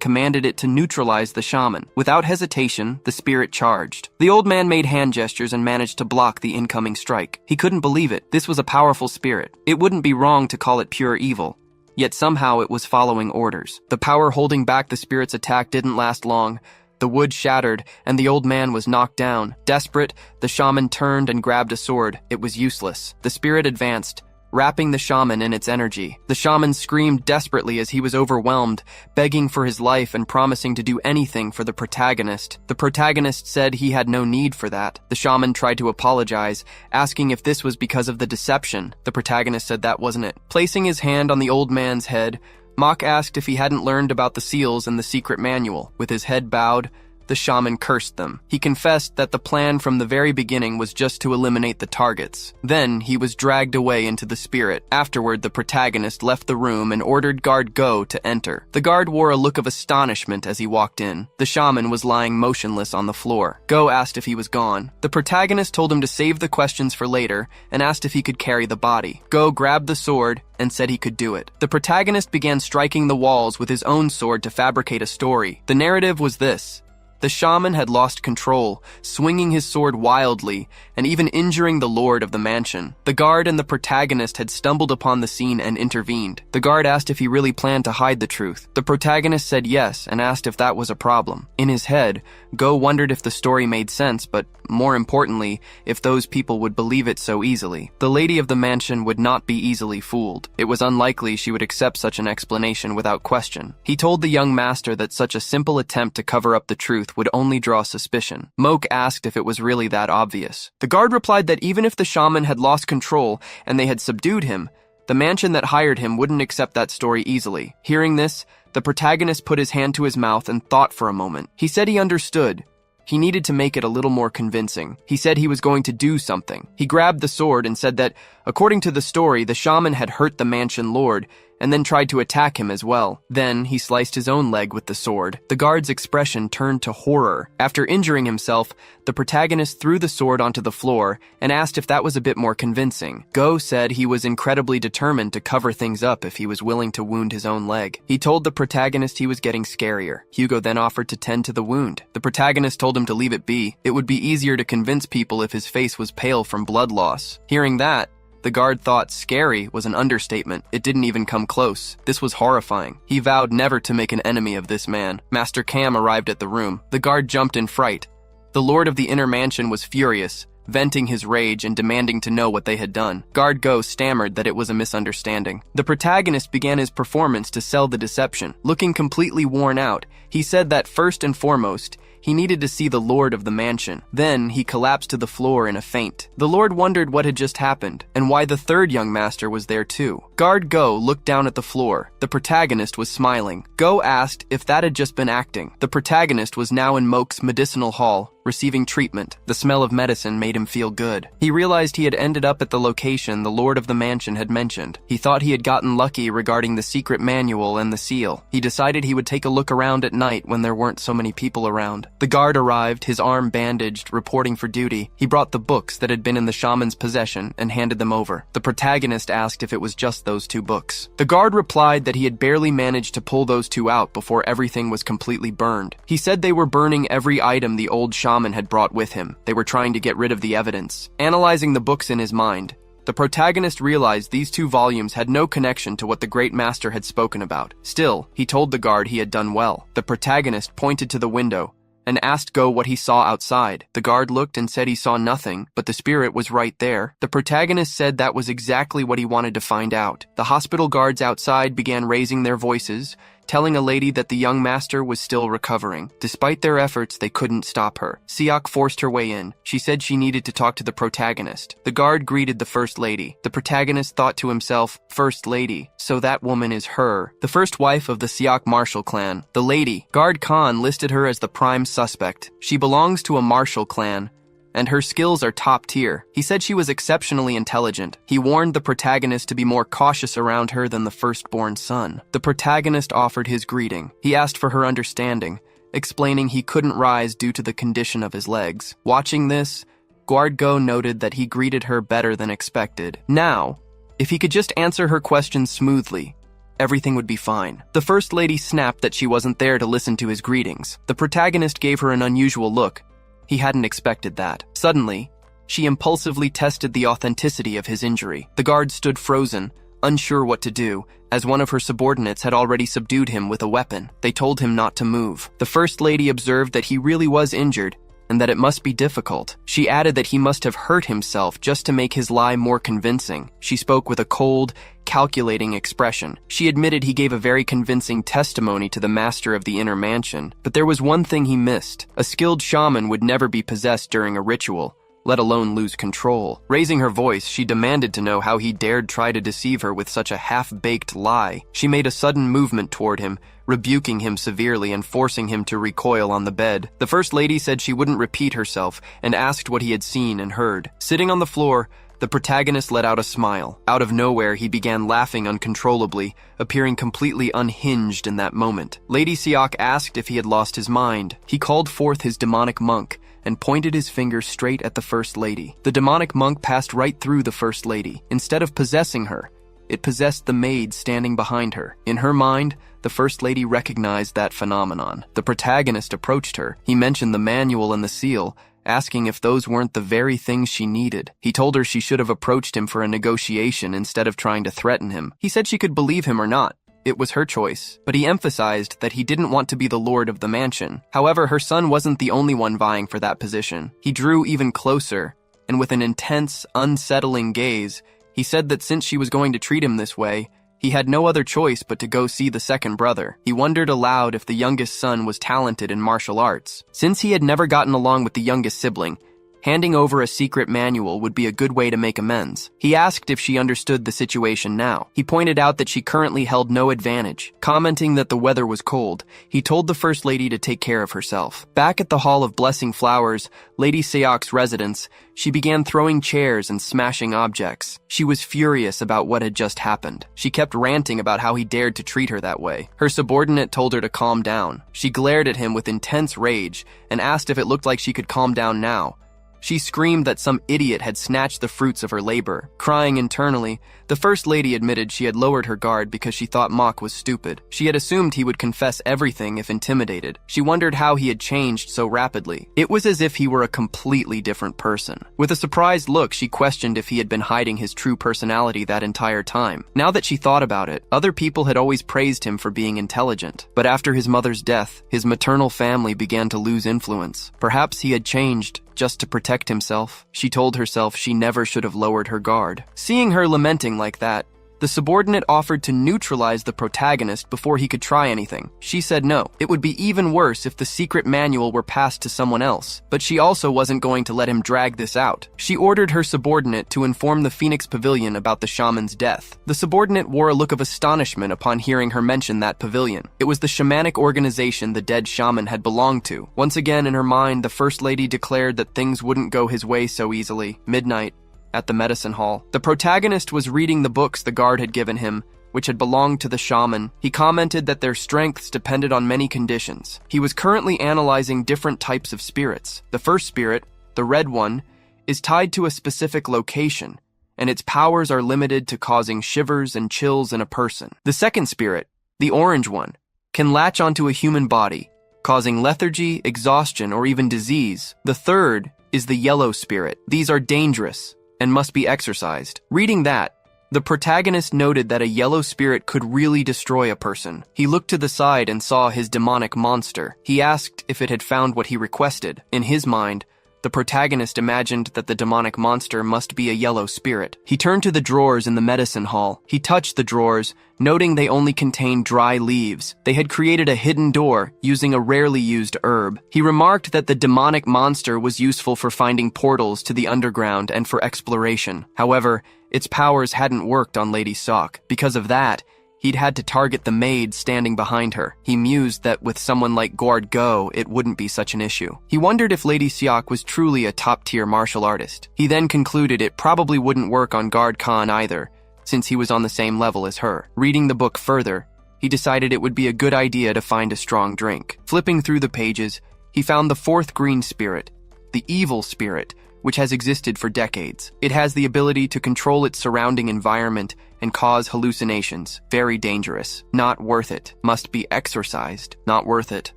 commanded it to neutralize the shaman. Without hesitation, the spirit charged. The old man made hand gestures and managed to block the incoming strike. He couldn't believe it. This was a powerful spirit. It wouldn't be wrong to call it pure evil. Yet somehow it was following orders. The power holding back the spirit's attack didn't last long. The wood shattered, and the old man was knocked down. Desperate, the shaman turned and grabbed a sword. It was useless. The spirit advanced, wrapping the shaman in its energy. The shaman screamed desperately as he was overwhelmed, begging for his life and promising to do anything for the protagonist. The protagonist said he had no need for that. The shaman tried to apologize, asking if this was because of the deception. The protagonist said that wasn't it. Placing his hand on the old man's head, Mock asked if he hadn't learned about the seals and the secret manual. With his head bowed, the shaman cursed them. He confessed that the plan from the very beginning was just to eliminate the targets. Then he was dragged away into the spirit. Afterward, the protagonist left the room and ordered guard Go to enter. The guard wore a look of astonishment as he walked in. The shaman was lying motionless on the floor. Go asked if he was gone. The protagonist told him to save the questions for later and asked if he could carry the body. Go grabbed the sword and said he could do it. The protagonist began striking the walls with his own sword to fabricate a story. The narrative was this: the shaman had lost control, swinging his sword wildly and even injuring the lord of the mansion. The guard and the protagonist had stumbled upon the scene and intervened. The guard asked if he really planned to hide the truth. The protagonist said yes and asked if that was a problem. In his head, Go wondered if the story made sense, but more importantly, if those people would believe it so easily. The lady of the mansion would not be easily fooled. It was unlikely she would accept such an explanation without question. He told the young master that such a simple attempt to cover up the truth would only draw suspicion. Moke asked if it was really that obvious. The guard replied that even if the shaman had lost control and they had subdued him, the mansion that hired him wouldn't accept that story easily. Hearing this, the protagonist put his hand to his mouth and thought for a moment. He said he understood. He needed to make it a little more convincing. He said he was going to do something. He grabbed the sword and said that, according to the story, the shaman had hurt the mansion lord and then tried to attack him as well. Then he sliced his own leg with the sword. The guard's expression turned to horror. After injuring himself, the protagonist threw the sword onto the floor and asked if that was a bit more convincing. Go said he was incredibly determined to cover things up if he was willing to wound his own leg. He told the protagonist he was getting scarier. Hugo then offered to tend to the wound. The protagonist told him to leave it be. It would be easier to convince people if his face was pale from blood loss. Hearing that, the guard thought scary was an understatement. It didn't even come close. This was horrifying. He vowed never to make an enemy of this man. Master Cam arrived at the room. The guard jumped in fright. The lord of the inner mansion was furious, venting his rage and demanding to know what they had done. Guard Go stammered that it was a misunderstanding. The protagonist began his performance to sell the deception. Looking completely worn out, he said that first and foremost, he needed to see the lord of the mansion. Then he collapsed to the floor in a faint. The lord wondered what had just happened and why the third young master was there too. Guard Go looked down at the floor. The protagonist was smiling. Go asked if that had just been acting. The protagonist was now in Moke's medicinal hall, receiving treatment. The smell of medicine made him feel good. He realized he had ended up at the location the lord of the mansion had mentioned. He thought he had gotten lucky regarding the secret manual and the seal. He decided he would take a look around at night when there weren't so many people around. The guard arrived, his arm bandaged, reporting for duty. He brought the books that had been in the shaman's possession and handed them over. The protagonist asked if it was just those 2 books. The guard replied that he had barely managed to pull those 2 out before everything was completely burned. He said they were burning every item the old shaman had brought with him. They were trying to get rid of the evidence. Analyzing the books in his mind, the protagonist realized these 2 volumes had no connection to what the great master had spoken about. Still, he told the guard he had done well. The protagonist pointed to the window and asked Go what he saw outside. The guard looked and said he saw nothing, but the spirit was right there. The protagonist said that was exactly what he wanted to find out. The hospital guards outside began raising their voices, telling a lady that the young master was still recovering. Despite their efforts, they couldn't stop her. Seok forced her way in. She said she needed to talk to the protagonist. The guard greeted the First Lady. The protagonist thought to himself, First Lady, so that woman is her. The first wife of the Seok martial clan. The lady. Guard Khan listed her as the prime suspect. She belongs to a martial clan, and her skills are top tier. He said she was exceptionally intelligent. He warned the protagonist to be more cautious around her than the firstborn son. The protagonist offered his greeting. He asked for her understanding, explaining he couldn't rise due to the condition of his legs. Watching this, Guard Go noted that he greeted her better than expected. Now, if he could just answer her questions smoothly, everything would be fine. The First Lady snapped that she wasn't there to listen to his greetings. The protagonist gave her an unusual look. He hadn't expected that. Suddenly, she impulsively tested the authenticity of his injury. The guard stood frozen, unsure what to do, as one of her subordinates had already subdued him with a weapon. They told him not to move. The First Lady observed that he really was injured, and that it must be difficult. She added that he must have hurt himself just to make his lie more convincing. She spoke with a cold, calculating expression. She admitted he gave a very convincing testimony to the master of the inner mansion, but there was one thing he missed. A skilled shaman would never be possessed during a ritual, let alone lose control. Raising her voice, she demanded to know how he dared try to deceive her with such a half-baked lie. She made a sudden movement toward him, rebuking him severely and forcing him to recoil on the bed. The First Lady said she wouldn't repeat herself and asked what he had seen and heard. Sitting on the floor, the protagonist let out a smile. Out of nowhere, he began laughing uncontrollably, appearing completely unhinged in that moment. Lady Seok asked if he had lost his mind. He called forth his demonic monk and pointed his finger straight at the First Lady. The demonic monk passed right through the First Lady. Instead of possessing her, it possessed the maid standing behind her. In her mind, the First Lady recognized that phenomenon. The protagonist approached her. He mentioned the manual and the seal, asking if those weren't the very things she needed. He told her she should have approached him for a negotiation instead of trying to threaten him. He said she could believe him or not. It was her choice, but he emphasized that he didn't want to be the lord of the mansion. However, her son wasn't the only one vying for that position. He drew even closer, and with an intense, unsettling gaze, he said that since she was going to treat him this way, he had no other choice but to go see the second brother. He wondered aloud if the youngest son was talented in martial arts. Since he had never gotten along with the youngest sibling, handing over a secret manual would be a good way to make amends. He asked if she understood the situation now. He pointed out that she currently held no advantage. Commenting that the weather was cold, he told the First Lady to take care of herself. Back at the Hall of Blessing Flowers, Lady Seok's residence, she began throwing chairs and smashing objects. She was furious about what had just happened. She kept ranting about how he dared to treat her that way. Her subordinate told her to calm down. She glared at him with intense rage and asked if it looked like she could calm down now. She screamed that some idiot had snatched the fruits of her labor. Crying internally, the First Lady admitted she had lowered her guard because she thought Mok was stupid. She had assumed he would confess everything if intimidated. She wondered how he had changed so rapidly. It was as if he were a completely different person. With a surprised look, she questioned if he had been hiding his true personality that entire time. Now that she thought about it, other people had always praised him for being intelligent. But after his mother's death, his maternal family began to lose influence. Perhaps he had changed just to protect himself. She told herself she never should have lowered her guard. Seeing her lamenting like that, the subordinate offered to neutralize the protagonist before he could try anything. She said no. It would be even worse if the secret manual were passed to someone else, but she also wasn't going to let him drag this out. She ordered her subordinate to inform the Phoenix Pavilion about the shaman's death. The subordinate wore a look of astonishment upon hearing her mention that pavilion. It was the shamanic organization the dead shaman had belonged to. Once again in her mind, the First Lady declared that things wouldn't go his way so easily. Midnight. At the medicine hall, the protagonist was reading the books the guard had given him, which had belonged to the shaman. He commented that their strengths depended on many conditions. He was currently analyzing different types of spirits. The first spirit, the red one, is tied to a specific location, and its powers are limited to causing shivers and chills in a person. The second spirit, the orange one, can latch onto a human body, causing lethargy, exhaustion, or even disease. The third is the yellow spirit. These are dangerous and must be exorcised. Reading that, the protagonist noted that a yellow spirit could really destroy a person. He looked to the side and saw his demonic monster. He asked if it had found what he requested. In his mind, The protagonist imagined that the demonic monster must be a yellow spirit. He turned to the drawers in the medicine hall. He touched the drawers, noting they only contained dry leaves. They had created a hidden door using a rarely used herb. He remarked that the demonic monster was useful for finding portals to the underground and for exploration. However, its powers hadn't worked on Lady Sock. Because of that, he'd had to target the maid standing behind her. He mused that with someone like Guard Go, it wouldn't be such an issue. He wondered if Lady Siak was truly a top-tier martial artist. He then concluded it probably wouldn't work on Guard Khan either, since he was on the same level as her. Reading the book further, he decided it would be a good idea to find a strong drink. Flipping through the pages, he found the fourth green spirit, the evil spirit, which has existed for decades. It has the ability to control its surrounding environment and cause hallucinations. Very dangerous. Not worth it. Must be exorcised. Not worth it.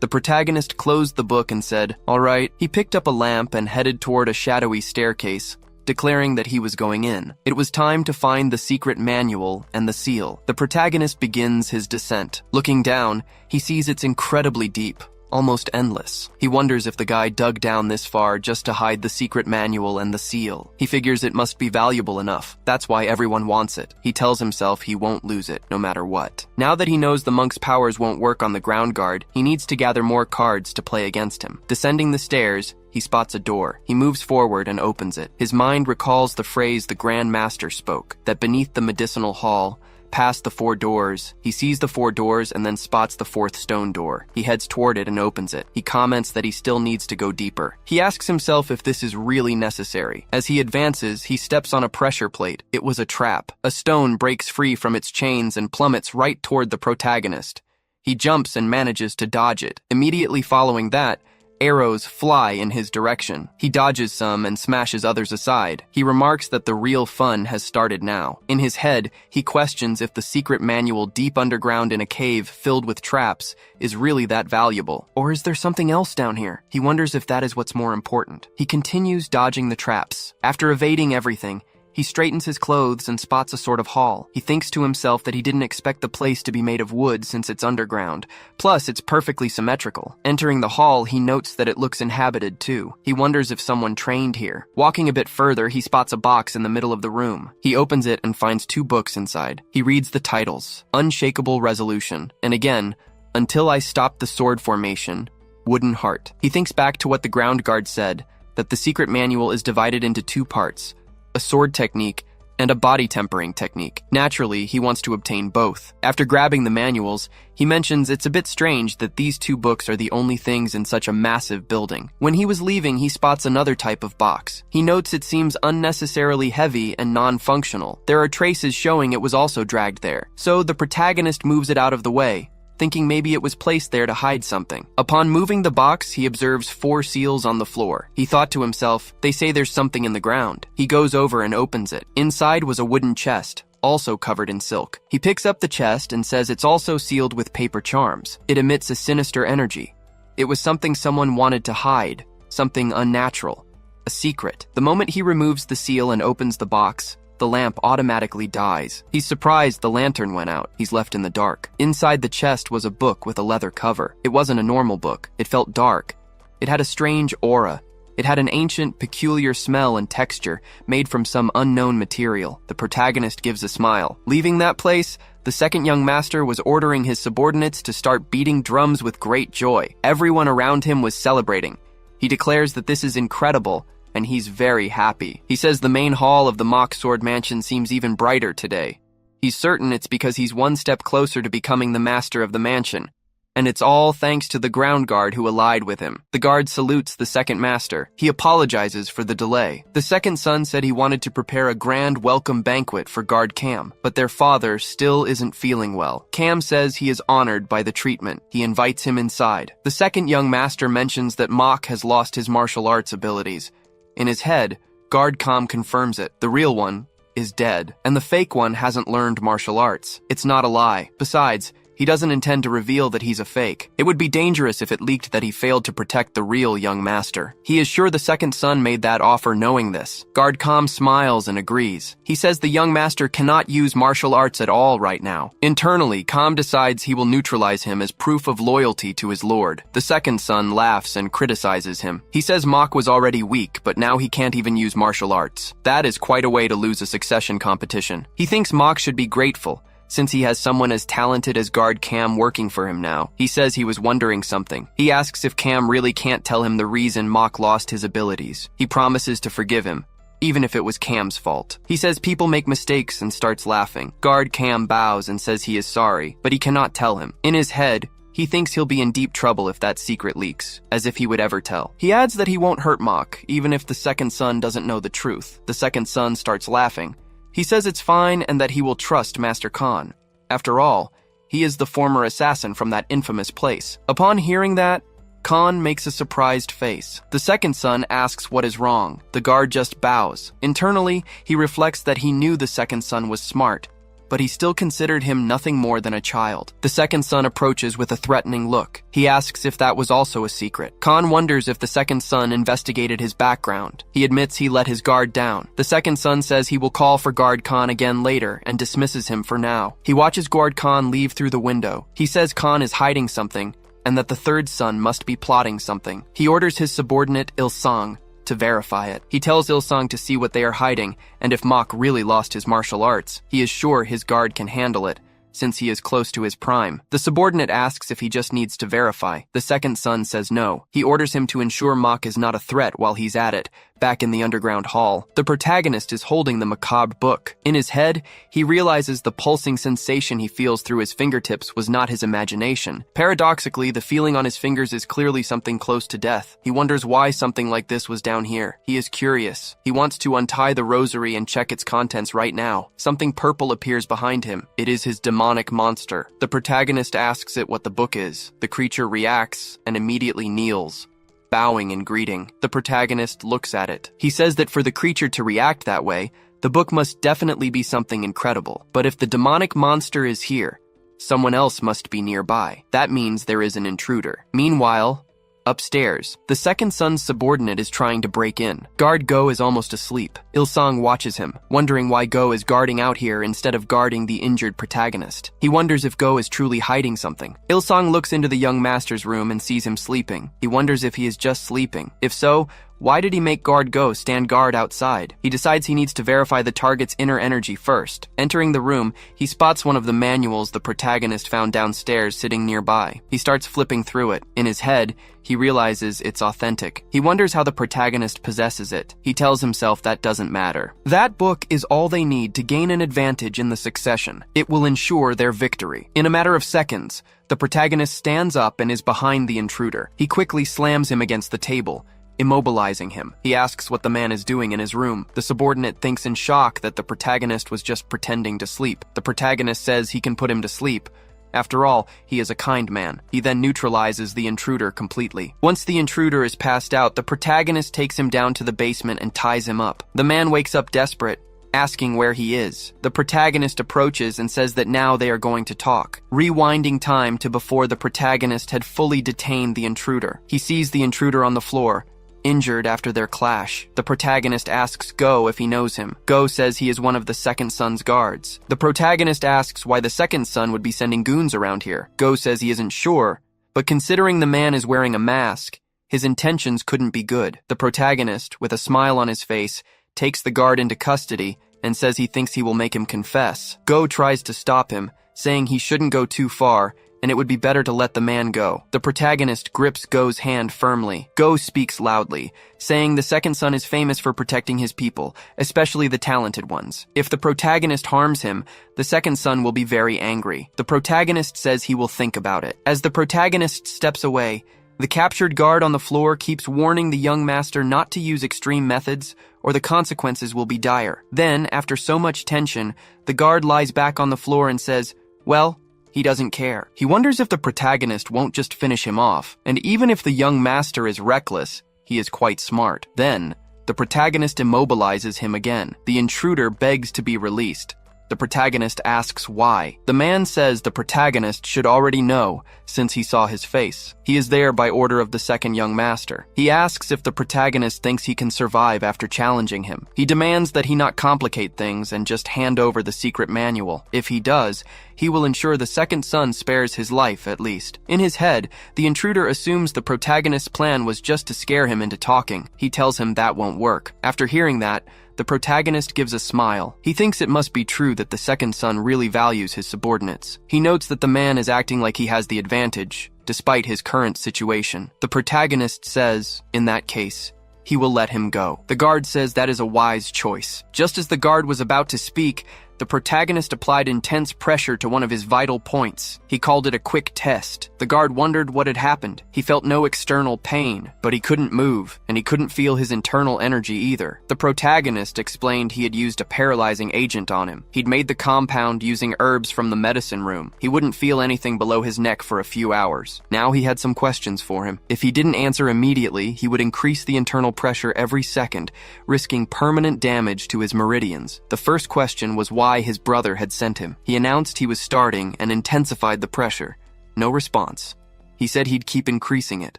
The protagonist closed the book and said, "All right." He picked up a lamp and headed toward a shadowy staircase, declaring that he was going in. It was time to find the secret manual and the seal. The protagonist begins his descent. Looking down, he sees it's incredibly deep, almost endless. He wonders if the guy dug down this far just to hide the secret manual and the seal. He figures it must be valuable enough. That's why everyone wants it. He tells himself he won't lose it, no matter what. Now that he knows the monk's powers won't work on the ground guard, he needs to gather more cards to play against him. Descending the stairs, he spots a door. He moves forward and opens it. His mind recalls the phrase the Grand Master spoke, that beneath the medicinal hall, past the 4 doors, he sees the 4 doors and then spots the 4th stone door. He heads toward it and opens it. He comments that he still needs to go deeper. He asks himself if this is really necessary. As he advances, he steps on a pressure plate. It was a trap. A stone breaks free from its chains and plummets right toward the protagonist. He jumps and manages to dodge it. Immediately following that, arrows fly in his direction. He dodges some and smashes others aside. He remarks that the real fun has started now. In his head, he questions if the secret manual deep underground in a cave filled with traps is really that valuable. Or is there something else down here? He wonders if that is what's more important. He continues dodging the traps. After evading everything, he straightens his clothes and spots a sort of hall. He thinks to himself that he didn't expect the place to be made of wood since it's underground. Plus, it's perfectly symmetrical. Entering the hall, he notes that it looks inhabited too. He wonders if someone trained here. Walking a bit further, he spots a box in the middle of the room. He opens it and finds 2 books inside. He reads the titles, Unshakable Resolution, and again, Until I Stop the Sword Formation, Wooden Heart. He thinks back to what the ground guard said, that the secret manual is divided into 2 parts, a sword technique, and a body tempering technique. Naturally, he wants to obtain both. After grabbing the manuals, he mentions it's a bit strange that these 2 books are the only things in such a massive building. When he was leaving, he spots another type of box. He notes it seems unnecessarily heavy and non-functional. There are traces showing it was also dragged there. So the protagonist moves it out of the way, thinking maybe it was placed there to hide something. Upon moving the box, he observes 4 seals on the floor. He thought to himself, they say there's something in the ground. He goes over and opens it. Inside was a wooden chest, also covered in silk. He picks up the chest and says it's also sealed with paper charms. It emits a sinister energy. It was something someone wanted to hide, something unnatural, a secret. The moment he removes the seal and opens the box, the lamp automatically dies. He's surprised the lantern went out. He's left in the dark. Inside the chest was a book with a leather cover. It wasn't a normal book. It felt dark. It had a strange aura. It had an ancient, peculiar smell and texture made from some unknown material. The protagonist gives a smile. Leaving that place, the second young master was ordering his subordinates to start beating drums with great joy. Everyone around him was celebrating. He declares that this is incredible, and he's very happy. He says the main hall of the mock sword mansion seems even brighter today. He's certain it's because he's one step closer to becoming the master of the mansion, and it's all thanks to the ground guard who allied with him. The guard salutes the second master. He apologizes for the delay. The second son said he wanted to prepare a grand welcome banquet for guard Cam, but their father still isn't feeling well. Cam says he is honored by the treatment. He invites him inside. The second young master mentions that Mock has lost his martial arts abilities. In his head, Guard Com confirms it. The real one is dead, and the fake one hasn't learned martial arts. It's not a lie. Besides, He doesn't intend to reveal that he's a fake. It would be dangerous if it leaked that he failed to protect the real young master. He is sure the second son made that offer knowing this. Guard Calm smiles and agrees. He says the young master cannot use martial arts at all right now. Internally, Calm decides he will neutralize him as proof of loyalty to his lord. The second son laughs and criticizes him. He says Mok was already weak, but now he can't even use martial arts. That is quite a way to lose a succession competition. He thinks Mok should be grateful, since he has someone as talented as Guard Cam working for him now. He says he was wondering something. He asks if Cam really can't tell him the reason Mok lost his abilities. He promises to forgive him, even if it was Cam's fault. He says people make mistakes and starts laughing. Guard Cam bows and says he is sorry, but he cannot tell him. In his head, he thinks he'll be in deep trouble if that secret leaks, as if he would ever tell. He adds that he won't hurt Mok, even if the second son doesn't know the truth. The second son starts laughing. He says it's fine and that he will trust Master Khan. After all, he is the former assassin from that infamous place. Upon hearing that, Khan makes a surprised face. The second son asks what is wrong. The guard just bows. Internally, he reflects that he knew the second son was smart, but he still considered him nothing more than a child. The second son approaches with a threatening look. He asks if that was also a secret. Khan wonders if the second son investigated his background. He admits he let his guard down. The second son says he will call for Guard Khan again later and dismisses him for now. He watches Guard Khan leave through the window. He says Khan is hiding something and that the third son must be plotting something. He orders his subordinate Il-sung to verify it. He tells Il-sung to see what they are hiding, and if Mok really lost his martial arts, he is sure his guard can handle it, since he is close to his prime. The subordinate asks if he just needs to verify. The second son says no. He orders him to ensure Mok is not a threat while he's at it. Back in the underground hall, the protagonist is holding the macabre book. In his head, he realizes the pulsing sensation he feels through his fingertips was not his imagination. Paradoxically, the feeling on his fingers is clearly something close to death. He wonders why something like this was down here. He is curious. He wants to untie the rosary and check its contents right now. Something purple appears behind him. It is his demonic monster. The protagonist asks it what the book is. The creature reacts and immediately kneels, bowing in greeting. The protagonist looks at it. He says that for the creature to react that way, the book must definitely be something incredible. But if the demonic monster is here, someone else must be nearby. That means there is an intruder. Meanwhile, upstairs, the second son's subordinate is trying to break in. Guard Go is almost asleep. Il-sung watches him, wondering why Go is guarding out here instead of guarding the injured protagonist. He wonders if Go is truly hiding something. Il-sung looks into the young master's room and sees him sleeping. He wonders if he is just sleeping. If so, why did he make Guard Go stand guard outside? He decides he needs to verify the target's inner energy first. Entering the room, he spots one of the manuals the protagonist found downstairs sitting nearby. He starts flipping through it. In his head, he realizes it's authentic. He wonders how the protagonist possesses it. He tells himself that doesn't matter. That book is all they need to gain an advantage in the succession. It will ensure their victory. In a matter of seconds, the protagonist stands up and is behind the intruder. He quickly slams him against the table, immobilizing him. He asks what the man is doing in his room. The subordinate thinks in shock that the protagonist was just pretending to sleep. The protagonist says he can put him to sleep. After all, he is a kind man. He then neutralizes the intruder completely. Once the intruder is passed out, the protagonist takes him down to the basement and ties him up. The man wakes up desperate, asking where he is. The protagonist approaches and says that now they are going to talk, rewinding time to before the protagonist had fully detained the intruder. He sees the intruder on the floor, injured after their clash. The protagonist asks Go if he knows him. Go says he is one of the second son's guards. The protagonist asks why the second son would be sending goons around here. Go says he isn't sure, but considering the man is wearing a mask, his intentions couldn't be good. The protagonist, with a smile on his face, takes the guard into custody and says he thinks he will make him confess. Go tries to stop him, saying he shouldn't go too far, and it would be better to let the man go. The protagonist grips Go's hand firmly. Go speaks loudly, saying the second son is famous for protecting his people, especially the talented ones. If the protagonist harms him, the second son will be very angry. The protagonist says he will think about it. As the protagonist steps away, the captured guard on the floor keeps warning the young master not to use extreme methods, or the consequences will be dire. Then, after so much tension, the guard lies back on the floor and says, well, he doesn't care. He wonders if the protagonist won't just finish him off, and even if the young master is reckless, he is quite smart. Then, the protagonist immobilizes him again. The intruder begs to be released. The The protagonist asks why. The man says the protagonist should already know since he saw his face. He is there by order of the second young master. He asks if the protagonist thinks he can survive after challenging him. He demands that he not complicate things and just hand over the secret manual. If he does, he will ensure the second son spares his life at least. In his head, the intruder assumes the protagonist's plan was just to scare him into talking. He tells him that won't work. After hearing that, the protagonist gives a smile. He thinks it must be true that the second son really values his subordinates. He notes that the man is acting like he has the advantage, despite his current situation. The protagonist says, in that case, he will let him go. The guard says that is a wise choice. Just as the guard was about to speak, the protagonist applied intense pressure to one of his vital points. He called it a quick test. The guard wondered what had happened. He felt no external pain, but he couldn't move, and he couldn't feel his internal energy either. The protagonist explained he had used a paralyzing agent on him. He'd made the compound using herbs from the medicine room. He wouldn't feel anything below his neck for a few hours. Now he had some questions for him. If he didn't answer immediately, he would increase the internal pressure every second, risking permanent damage to his meridians. The first question was why his brother had sent him. He announced he was starting and intensified the pressure. No response. He said he'd keep increasing it.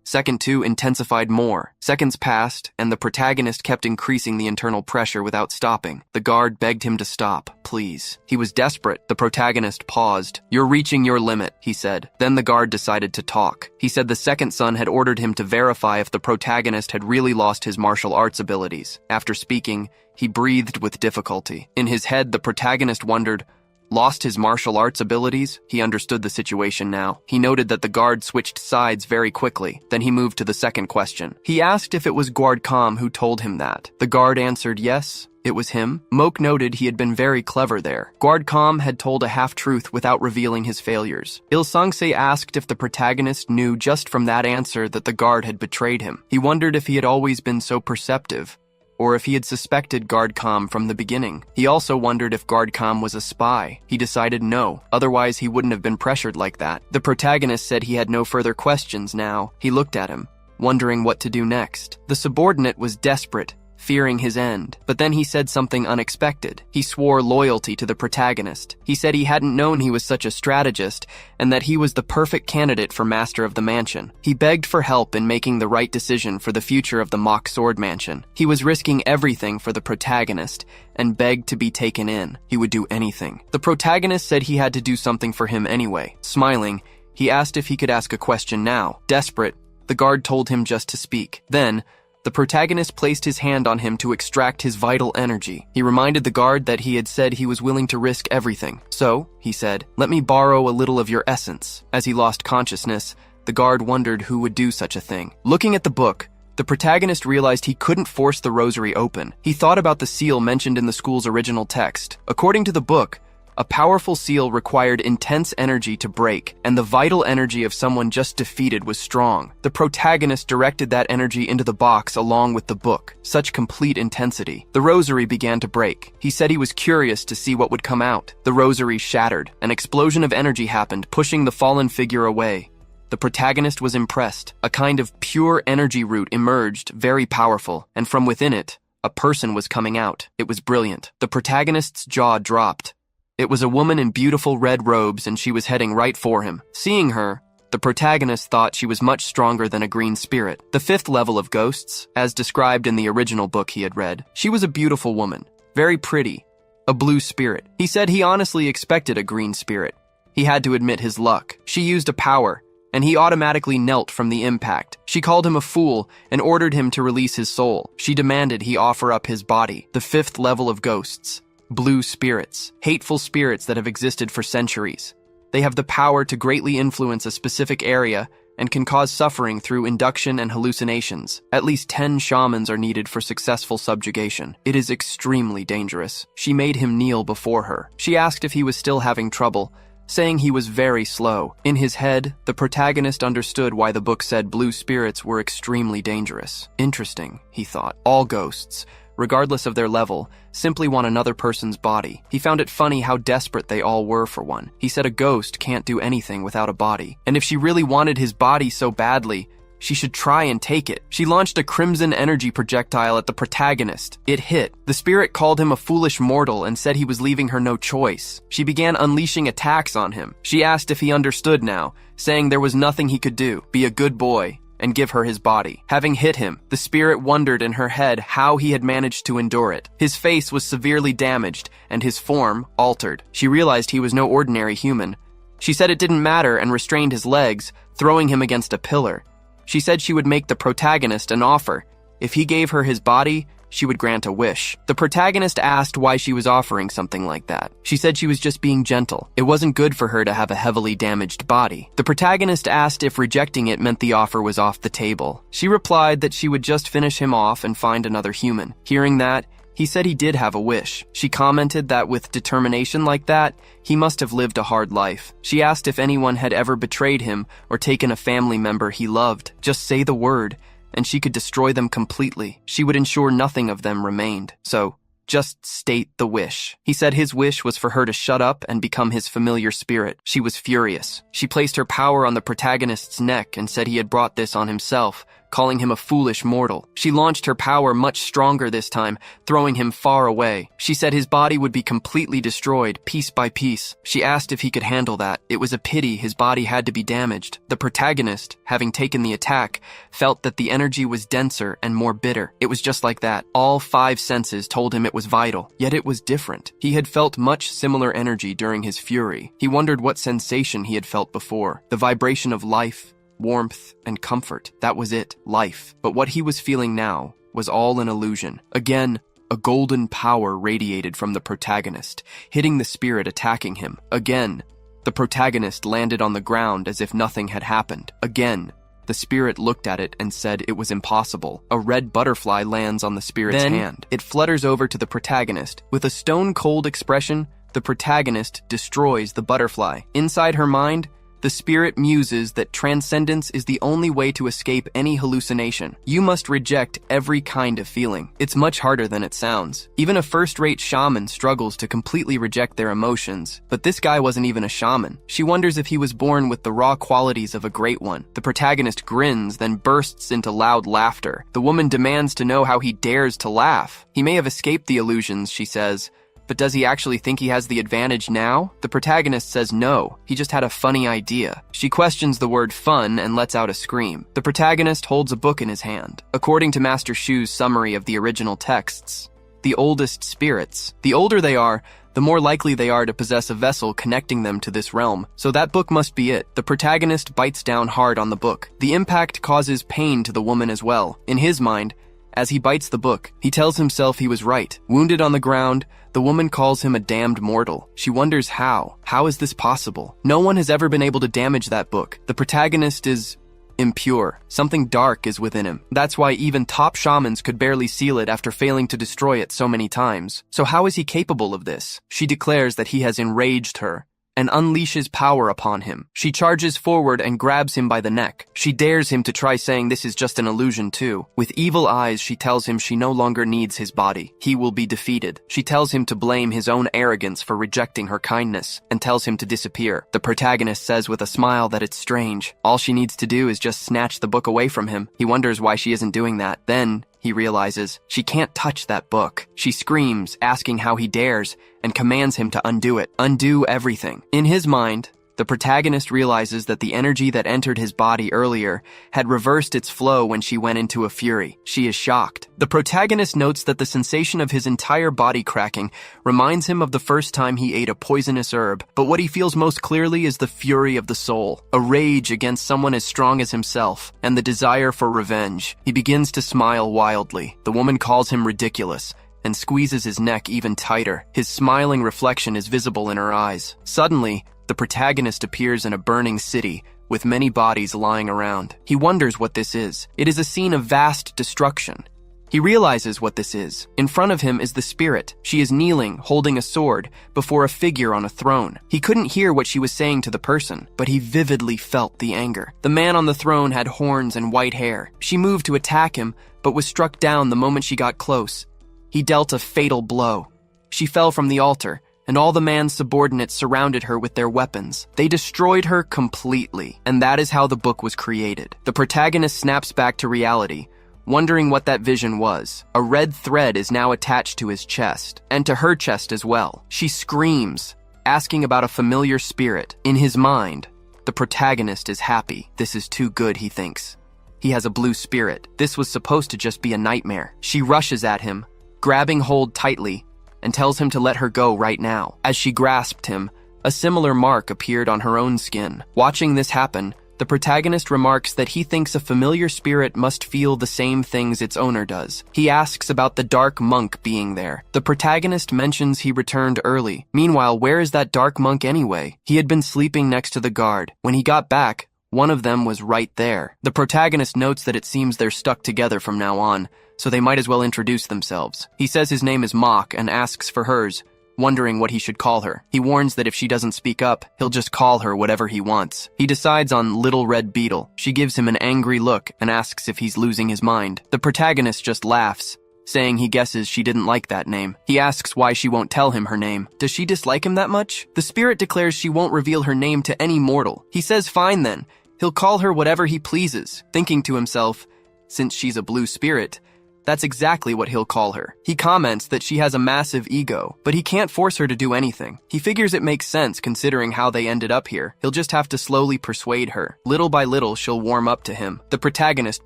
Second 2 intensified more. Seconds passed, and the protagonist kept increasing the internal pressure without stopping. The guard begged him to stop, please. He was desperate. The protagonist paused. "You're reaching your limit," he said. Then the guard decided to talk. He said the second son had ordered him to verify if the protagonist had really lost his martial arts abilities. After speaking, he breathed with difficulty. In his head, the protagonist wondered, lost his martial arts abilities? He understood the situation now. He noted that the guard switched sides very quickly. Then he moved to the second question. He asked if it was Guard Kam who told him that. The guard answered yes, it was him. Moke noted he had been very clever there. Guard Kam had told a half-truth without revealing his failures. Il Sangse asked if the protagonist knew just from that answer that the guard had betrayed him. He wondered if he had always been so perceptive, or if he had suspected Guard Kam from the beginning. He also wondered if Guard Kam was a spy. He decided no, otherwise he wouldn't have been pressured like that. The protagonist said he had no further questions now. He looked at him, wondering what to do next. The subordinate was desperate, fearing his end. But then he said something unexpected. He swore loyalty to the protagonist. He said he hadn't known he was such a strategist and that he was the perfect candidate for Master of the Mansion. He begged for help in making the right decision for the future of the Mock Sword Mansion. He was risking everything for the protagonist and begged to be taken in. He would do anything. The protagonist said he had to do something for him anyway. Smiling, he asked if he could ask a question now. Desperate, the guard told him just to speak. Then, the protagonist placed his hand on him to extract his vital energy. He reminded the guard that he had said he was willing to risk everything. So, he said, "Let me borrow a little of your essence." As he lost consciousness, the guard wondered who would do such a thing. Looking at the book, the protagonist realized he couldn't force the rosary open. He thought about the seal mentioned in the school's original text. According to the book, a powerful seal required intense energy to break, and the vital energy of someone just defeated was strong. The protagonist directed that energy into the box along with the book. Such complete intensity. The rosary began to break. He said he was curious to see what would come out. The rosary shattered. An explosion of energy happened, pushing the fallen figure away. The protagonist was impressed. A kind of pure energy root emerged, very powerful, and from within it, a person was coming out. It was brilliant. The protagonist's jaw dropped. It was a woman in beautiful red robes, and she was heading right for him. Seeing her, the protagonist thought she was much stronger than a green spirit. The 5th level of ghosts, as described in the original book he had read. She was a beautiful woman, very pretty, a blue spirit. He said he honestly expected a green spirit. He had to admit his luck. She used a power, and he automatically knelt from the impact. She called him a fool and ordered him to release his soul. She demanded he offer up his body. The 5th level of ghosts. Blue spirits, hateful spirits that have existed for centuries. They have the power to greatly influence a specific area and can cause suffering through induction and hallucinations. At least 10 shamans are needed for successful subjugation. It is extremely dangerous. She made him kneel before her. She asked if he was still having trouble, saying he was very slow. In his head, the protagonist understood why the book said blue spirits were extremely dangerous. Interesting, he thought. All ghosts, regardless of their level, simply want another person's body. He found it funny how desperate they all were for one. He said a ghost can't do anything without a body, and if she really wanted his body so badly, she should try and take it. She launched a crimson energy projectile at the protagonist. It hit. The spirit called him a foolish mortal and said he was leaving her no choice. She began unleashing attacks on him. She asked if he understood now, saying there was nothing he could do. Be a good boy and give her his body. Having hit him, the spirit wondered in her head how he had managed to endure it. His face was severely damaged and his form altered. She realized he was no ordinary human. She said it didn't matter and restrained his legs, throwing him against a pillar. She said she would make the protagonist an offer. If he gave her his body, she would grant a wish. The protagonist asked why she was offering something like that. She said she was just being gentle. It wasn't good for her to have a heavily damaged body. The protagonist asked if rejecting it meant the offer was off the table. She replied that she would just finish him off and find another human. Hearing that, he said he did have a wish. She commented that with determination like that, he must have lived a hard life. She asked if anyone had ever betrayed him or taken a family member he loved. Just say the word, and she could destroy them completely. She would ensure nothing of them remained. So, just state the wish. He said his wish was for her to shut up and become his familiar spirit. She was furious. She placed her power on the protagonist's neck and said he had brought this on himself, calling him a foolish mortal. She launched her power much stronger this time, throwing him far away. She said his body would be completely destroyed, piece by piece. She asked if he could handle that. It was a pity his body had to be damaged. The protagonist, having taken the attack, felt that the energy was denser and more bitter. It was just like that. All 5 senses told him it was vital, yet it was different. He had felt much similar energy during his fury. He wondered what sensation he had felt before. The vibration of life, warmth, and comfort. That was it, life. But what he was feeling now was all an illusion. Again, a golden power radiated from the protagonist, hitting the spirit attacking him. Again, the protagonist landed on the ground as if nothing had happened. Again, the spirit looked at it and said it was impossible. A red butterfly lands on the spirit's hand. It flutters over to the protagonist. With a stone-cold expression, the protagonist destroys the butterfly. Inside her mind, the spirit muses that transcendence is the only way to escape any hallucination. You must reject every kind of feeling. It's much harder than it sounds. Even a first-rate shaman struggles to completely reject their emotions. But this guy wasn't even a shaman. She wonders if he was born with the raw qualities of a great one. The protagonist grins, then bursts into loud laughter. The woman demands to know how he dares to laugh. He may have escaped the illusions, she says. But does he actually think he has the advantage now? The protagonist says no, he just had a funny idea. She questions the word fun and lets out a scream. The protagonist holds a book in his hand. According to Master Shu's summary of the original texts, the oldest spirits, the older they are, the more likely they are to possess a vessel connecting them to this realm. So that book must be it. The protagonist bites down hard on the book. The impact causes pain to the woman as well. In his mind, as he bites the book, he tells himself he was right. Wounded on the ground, the woman calls him a damned mortal. She wonders how. How is this possible? No one has ever been able to damage that book. The protagonist is impure. Something dark is within him. That's why even top shamans could barely seal it after failing to destroy it so many times. So how is he capable of this? She declares that he has enraged her and unleashes power upon him. She charges forward and grabs him by the neck. She dares him to try saying this is just an illusion too. With evil eyes, she tells him she no longer needs his body. He will be defeated. She tells him to blame his own arrogance for rejecting her kindness and tells him to disappear. The protagonist says with a smile that it's strange. All she needs to do is just snatch the book away from him. He wonders why she isn't doing that. Then he realizes she can't touch that book. She screams, asking how he dares, and commands him to undo it. Undo everything. In his mind, the protagonist realizes that the energy that entered his body earlier had reversed its flow when she went into a fury. She is shocked. The protagonist notes that the sensation of his entire body cracking reminds him of the first time he ate a poisonous herb, but what he feels most clearly is the fury of the soul, a rage against someone as strong as himself, and the desire for revenge. He begins to smile wildly. The woman calls him ridiculous and squeezes his neck even tighter. His smiling reflection is visible in her eyes. Suddenly, the protagonist appears in a burning city with many bodies lying around. He wonders what this is. It is a scene of vast destruction. He realizes what this is. In front of him is the spirit. She is kneeling, holding a sword, before a figure on a throne. He couldn't hear what she was saying to the person, but he vividly felt the anger. The man on the throne had horns and white hair. She moved to attack him, but was struck down the moment she got close. He dealt a fatal blow. She fell from the altar and all the man's subordinates surrounded her with their weapons. They destroyed her completely, and that is how the book was created. The protagonist snaps back to reality, wondering what that vision was. A red thread is now attached to his chest, and to her chest as well. She screams, asking about a familiar spirit. In his mind, the protagonist is happy. This is too good, he thinks. He has a blue spirit. This was supposed to just be a nightmare. She rushes at him, grabbing hold tightly, and tells him to let her go right now. As she grasped him, a similar mark appeared on her own skin. Watching this happen, the protagonist remarks that he thinks a familiar spirit must feel the same things its owner does. He asks about the dark monk being there. The protagonist mentions he returned early. Meanwhile, where is that dark monk anyway? He had been sleeping next to the guard. When he got back, one of them was right there. The protagonist notes that it seems they're stuck together from now on, so they might as well introduce themselves. He says his name is Mock and asks for hers, wondering what he should call her. He warns that if she doesn't speak up, he'll just call her whatever he wants. He decides on Little Red Beetle. She gives him an angry look and asks if he's losing his mind. The protagonist just laughs, saying he guesses she didn't like that name. He asks why she won't tell him her name. Does she dislike him that much? The spirit declares she won't reveal her name to any mortal. He says fine then, he'll call her whatever he pleases, thinking to himself, since she's a blue spirit, that's exactly what he'll call her. He comments that she has a massive ego, but he can't force her to do anything. He figures it makes sense considering how they ended up here. He'll just have to slowly persuade her. Little by little, she'll warm up to him. The protagonist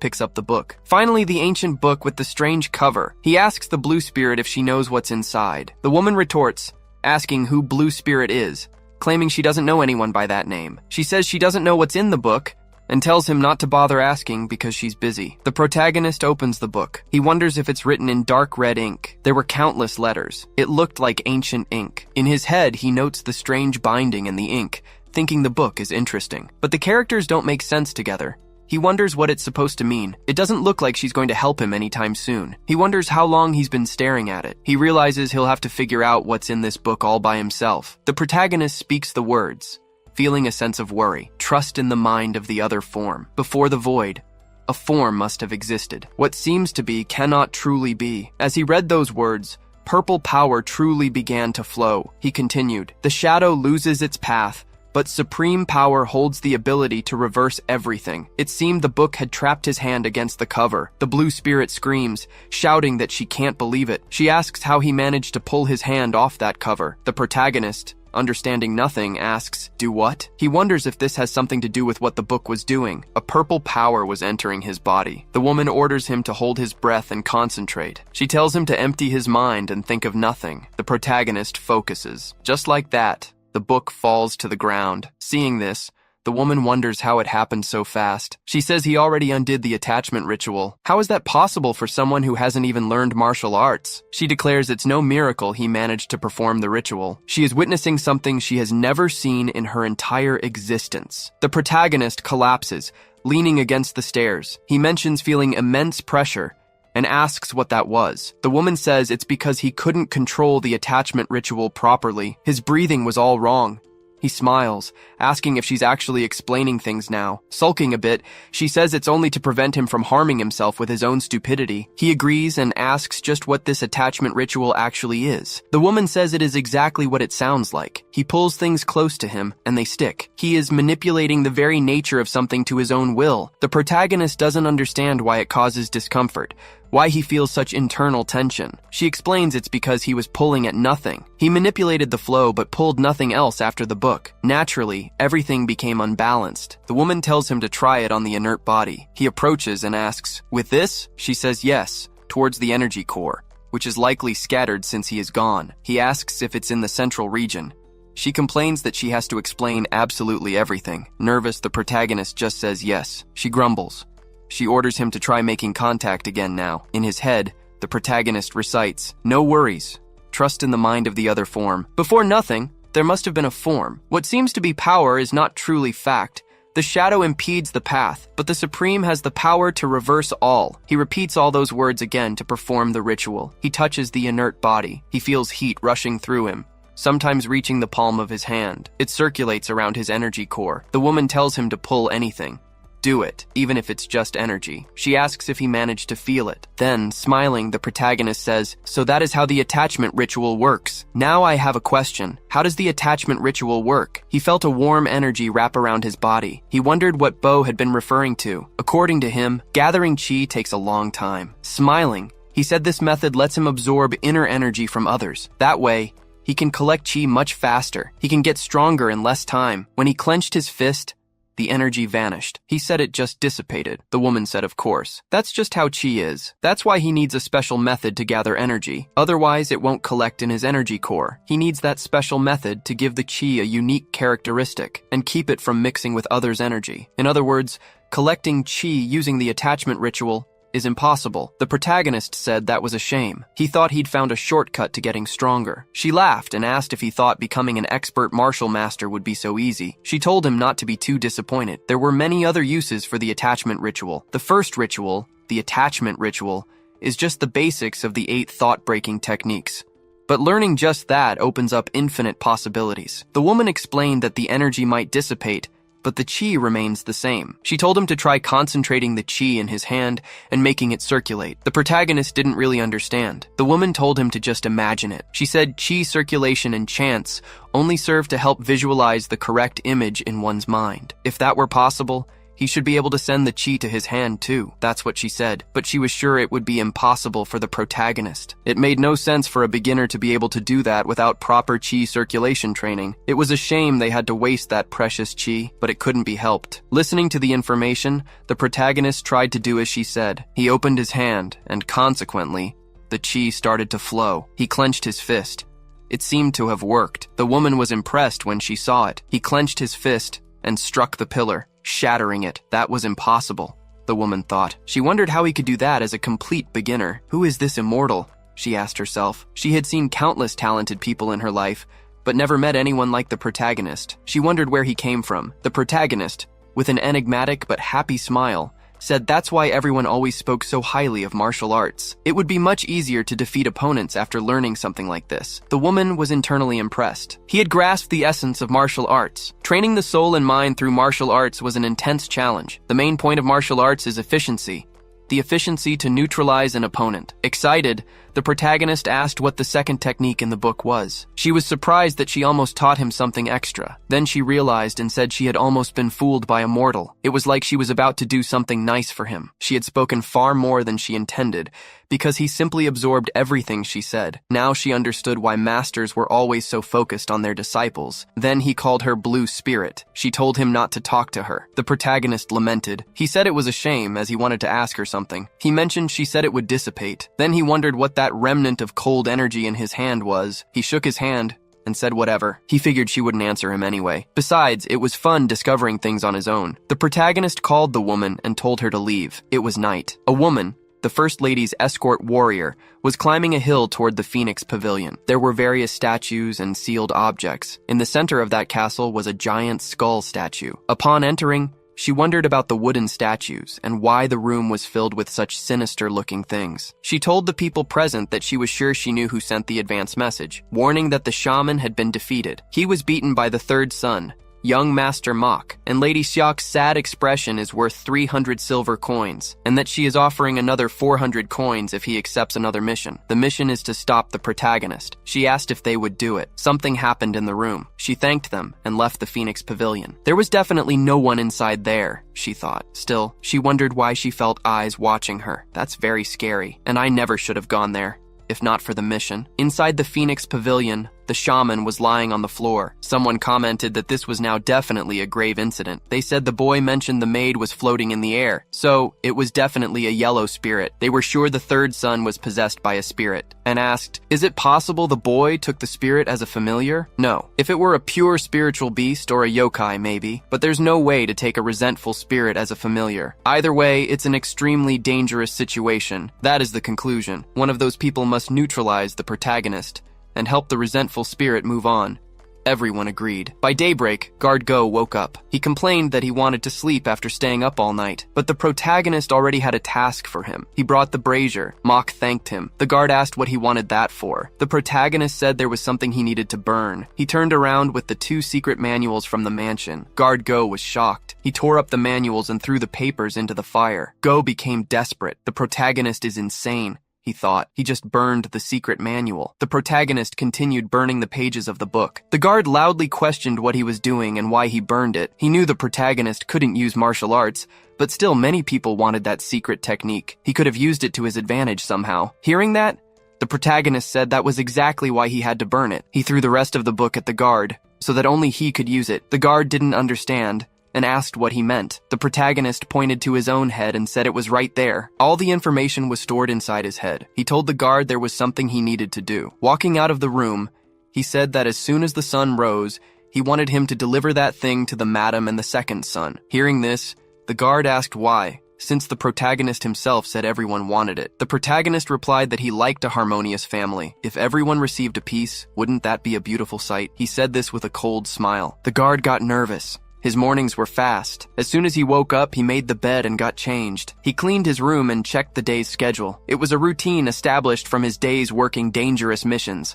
picks up the book. Finally, the ancient book with the strange cover. He asks the blue spirit if she knows what's inside. The woman retorts, asking who Blue Spirit is, claiming she doesn't know anyone by that name. She says she doesn't know what's in the book, and tells him not to bother asking because she's busy. The protagonist opens the book. He wonders if it's written in dark red ink. There were countless letters. It looked like ancient ink. In his head, he notes the strange binding in the ink, thinking the book is interesting. But the characters don't make sense together. He wonders what it's supposed to mean. It doesn't look like she's going to help him anytime soon. He wonders how long he's been staring at it. He realizes he'll have to figure out what's in this book all by himself. The protagonist speaks the words, feeling a sense of worry. Trust in the mind of the other form. Before the void, a form must have existed. What seems to be cannot truly be. As he read those words, purple power truly began to flow. He continued, the shadow loses its path, but supreme power holds the ability to reverse everything. It seemed the book had trapped his hand against the cover. The blue spirit screams, shouting that she can't believe it. She asks how he managed to pull his hand off that cover. The protagonist, understanding nothing, asks, do what? He wonders if this has something to do with what the book was doing. A purple power was entering his body. The woman orders him to hold his breath and concentrate. She tells him to empty his mind and think of nothing. The protagonist focuses. Just like that, the book falls to the ground. Seeing this, the woman wonders how it happened so fast. She says he already undid the attachment ritual. How is that possible for someone who hasn't even learned martial arts? She declares it's no miracle he managed to perform the ritual. She is witnessing something she has never seen in her entire existence. The protagonist collapses, leaning against the stairs. He mentions feeling immense pressure and asks what that was. The woman says it's because he couldn't control the attachment ritual properly. His breathing was all wrong. He smiles, asking if she's actually explaining things now. Sulking a bit, she says it's only to prevent him from harming himself with his own stupidity. He agrees and asks just what this attachment ritual actually is. The woman says it is exactly what it sounds like. He pulls things close to him, and they stick. He is manipulating the very nature of something to his own will. The protagonist doesn't understand why it causes discomfort, why he feels such internal tension. She explains it's because he was pulling at nothing. He manipulated the flow but pulled nothing else after the book. Naturally, everything became unbalanced. The woman tells him to try it on the inert body. He approaches and asks, with this? She says yes, towards the energy core, which is likely scattered since he is gone. He asks if it's in the central region. She complains that she has to explain absolutely everything. Nervous, the protagonist just says yes. She grumbles. She orders him to try making contact again now. In his head, the protagonist recites, no worries, trust in the mind of the other form. Before nothing, there must have been a form. What seems to be power is not truly fact. The shadow impedes the path, but the Supreme has the power to reverse all. He repeats all those words again to perform the ritual. He touches the inert body. He feels heat rushing through him, sometimes reaching the palm of his hand. It circulates around his energy core. The woman tells him to pull anything. Do it, even if it's just energy. She asks if he managed to feel it. Then, smiling, the protagonist says, "So that is how the attachment ritual works. Now I have a question. How does the attachment ritual work?" He felt a warm energy wrap around his body. He wondered what Bo had been referring to. According to him, gathering chi takes a long time. Smiling, he said this method lets him absorb inner energy from others. That way, he can collect chi much faster. He can get stronger in less time. When he clenched his fist, the energy vanished. He said it just dissipated. The woman said, "Of course. That's just how chi is. That's why he needs a special method to gather energy. Otherwise, it won't collect in his energy core. He needs that special method to give the chi a unique characteristic and keep it from mixing with others' energy. In other words, collecting chi using the attachment ritual is impossible." The protagonist said that was a shame. He thought he'd found a shortcut to getting stronger. She laughed and asked if he thought becoming an expert martial master would be so easy. She told him not to be too disappointed. There were many other uses for the attachment ritual. The first ritual, the attachment ritual, is just the basics of the 8 thought-breaking techniques. But learning just that opens up infinite possibilities. The woman explained that the energy might dissipate, but the chi remains the same. She told him to try concentrating the chi in his hand and making it circulate. The protagonist didn't really understand. The woman told him to just imagine it. She said chi circulation and chants only serve to help visualize the correct image in one's mind. If that were possible, he should be able to send the chi to his hand too. That's what she said, but she was sure it would be impossible for the protagonist. It made no sense for a beginner to be able to do that without proper chi circulation training. It was a shame they had to waste that precious chi, but it couldn't be helped. Listening to the information, the protagonist tried to do as she said. He opened his hand, and consequently, the chi started to flow. He clenched his fist. It seemed to have worked. The woman was impressed when she saw it. He clenched his fist and struck the pillar, shattering it. That was impossible, the woman thought. She wondered how he could do that as a complete beginner. Who is this immortal? She asked herself. She had seen countless talented people in her life, but never met anyone like the protagonist. She wondered where he came from. The protagonist, with an enigmatic but happy smile, said that's why everyone always spoke so highly of martial arts. It would be much easier to defeat opponents after learning something like this. The woman was internally impressed. He had grasped the essence of martial arts. Training the soul and mind through martial arts was an intense challenge. The main point of martial arts is efficiency. The efficiency to neutralize an opponent. Excited, the protagonist asked what the second technique in the book was. She was surprised that she almost taught him something extra. Then she realized and said she had almost been fooled by a mortal. It was like she was about to do something nice for him. She had spoken far more than she intended, because he simply absorbed everything she said. Now she understood why masters were always so focused on their disciples. Then he called her Blue Spirit. She told him not to talk to her. The protagonist lamented. He said it was a shame, as he wanted to ask her something. He mentioned she said it would dissipate. Then he wondered what that remnant of cold energy in his hand was. He shook his hand and said whatever. He figured she wouldn't answer him anyway. Besides, it was fun discovering things on his own. The protagonist called the woman and told her to leave. It was night. A woman, the First Lady's escort warrior, was climbing a hill toward the Phoenix Pavilion. There were various statues and sealed objects. In the center of that castle was a giant skull statue. Upon entering, she wondered about the wooden statues and why the room was filled with such sinister-looking things. She told the people present that she was sure she knew who sent the advance message, warning that the shaman had been defeated. He was beaten by the third son, young Master Mok, and Lady Xiao's sad expression is worth 300 silver coins, and that she is offering another 400 coins if he accepts another mission. The mission is to stop the protagonist. She asked if they would do it. Something happened in the room. She thanked them and left the Phoenix Pavilion. There was definitely no one inside there, she thought. Still, she wondered why she felt eyes watching her. That's very scary, and I never should have gone there, if not for the mission. Inside the Phoenix Pavilion, the shaman was lying on the floor. Someone commented that this was now definitely a grave incident. They said the boy mentioned the maid was floating in the air, so it was definitely a yellow spirit. They were sure the third son was possessed by a spirit, and asked, is it possible the boy took the spirit as a familiar? No. If it were a pure spiritual beast or a yokai, maybe, but there's no way to take a resentful spirit as a familiar. Either way, it's an extremely dangerous situation. That is the conclusion. One of those people must neutralize the protagonist and help the resentful spirit move on. Everyone agreed. By daybreak, Guard Go woke up. He complained that he wanted to sleep after staying up all night, but the protagonist already had a task for him. He brought the brazier. Mock thanked him. The guard asked what he wanted that for. The protagonist said there was something he needed to burn. He turned around with the 2 secret manuals from the mansion. Guard Go was shocked. He tore up the manuals and threw the papers into the fire. Go became desperate. The protagonist is insane, he thought. He just burned the secret manual. The protagonist continued burning the pages of the book. The guard loudly questioned what he was doing and why he burned it. He knew the protagonist couldn't use martial arts, but still many people wanted that secret technique. He could have used it to his advantage somehow. Hearing that, the protagonist said that was exactly why he had to burn it. He threw the rest of the book at the guard, so that only he could use it. The guard didn't understand and asked what he meant. The protagonist pointed to his own head and said it was right there. All the information was stored inside his head. He told the guard there was something he needed to do. Walking out of the room, he said that as soon as the sun rose, he wanted him to deliver that thing to the madam and the second son. Hearing this, the guard asked why, since the protagonist himself said everyone wanted it. The protagonist replied that he liked a harmonious family. If everyone received a piece, wouldn't that be a beautiful sight? He said this with a cold smile. The guard got nervous. His mornings were fast. As soon as he woke up, he made the bed and got changed. He cleaned his room and checked the day's schedule. It was a routine established from his days working dangerous missions,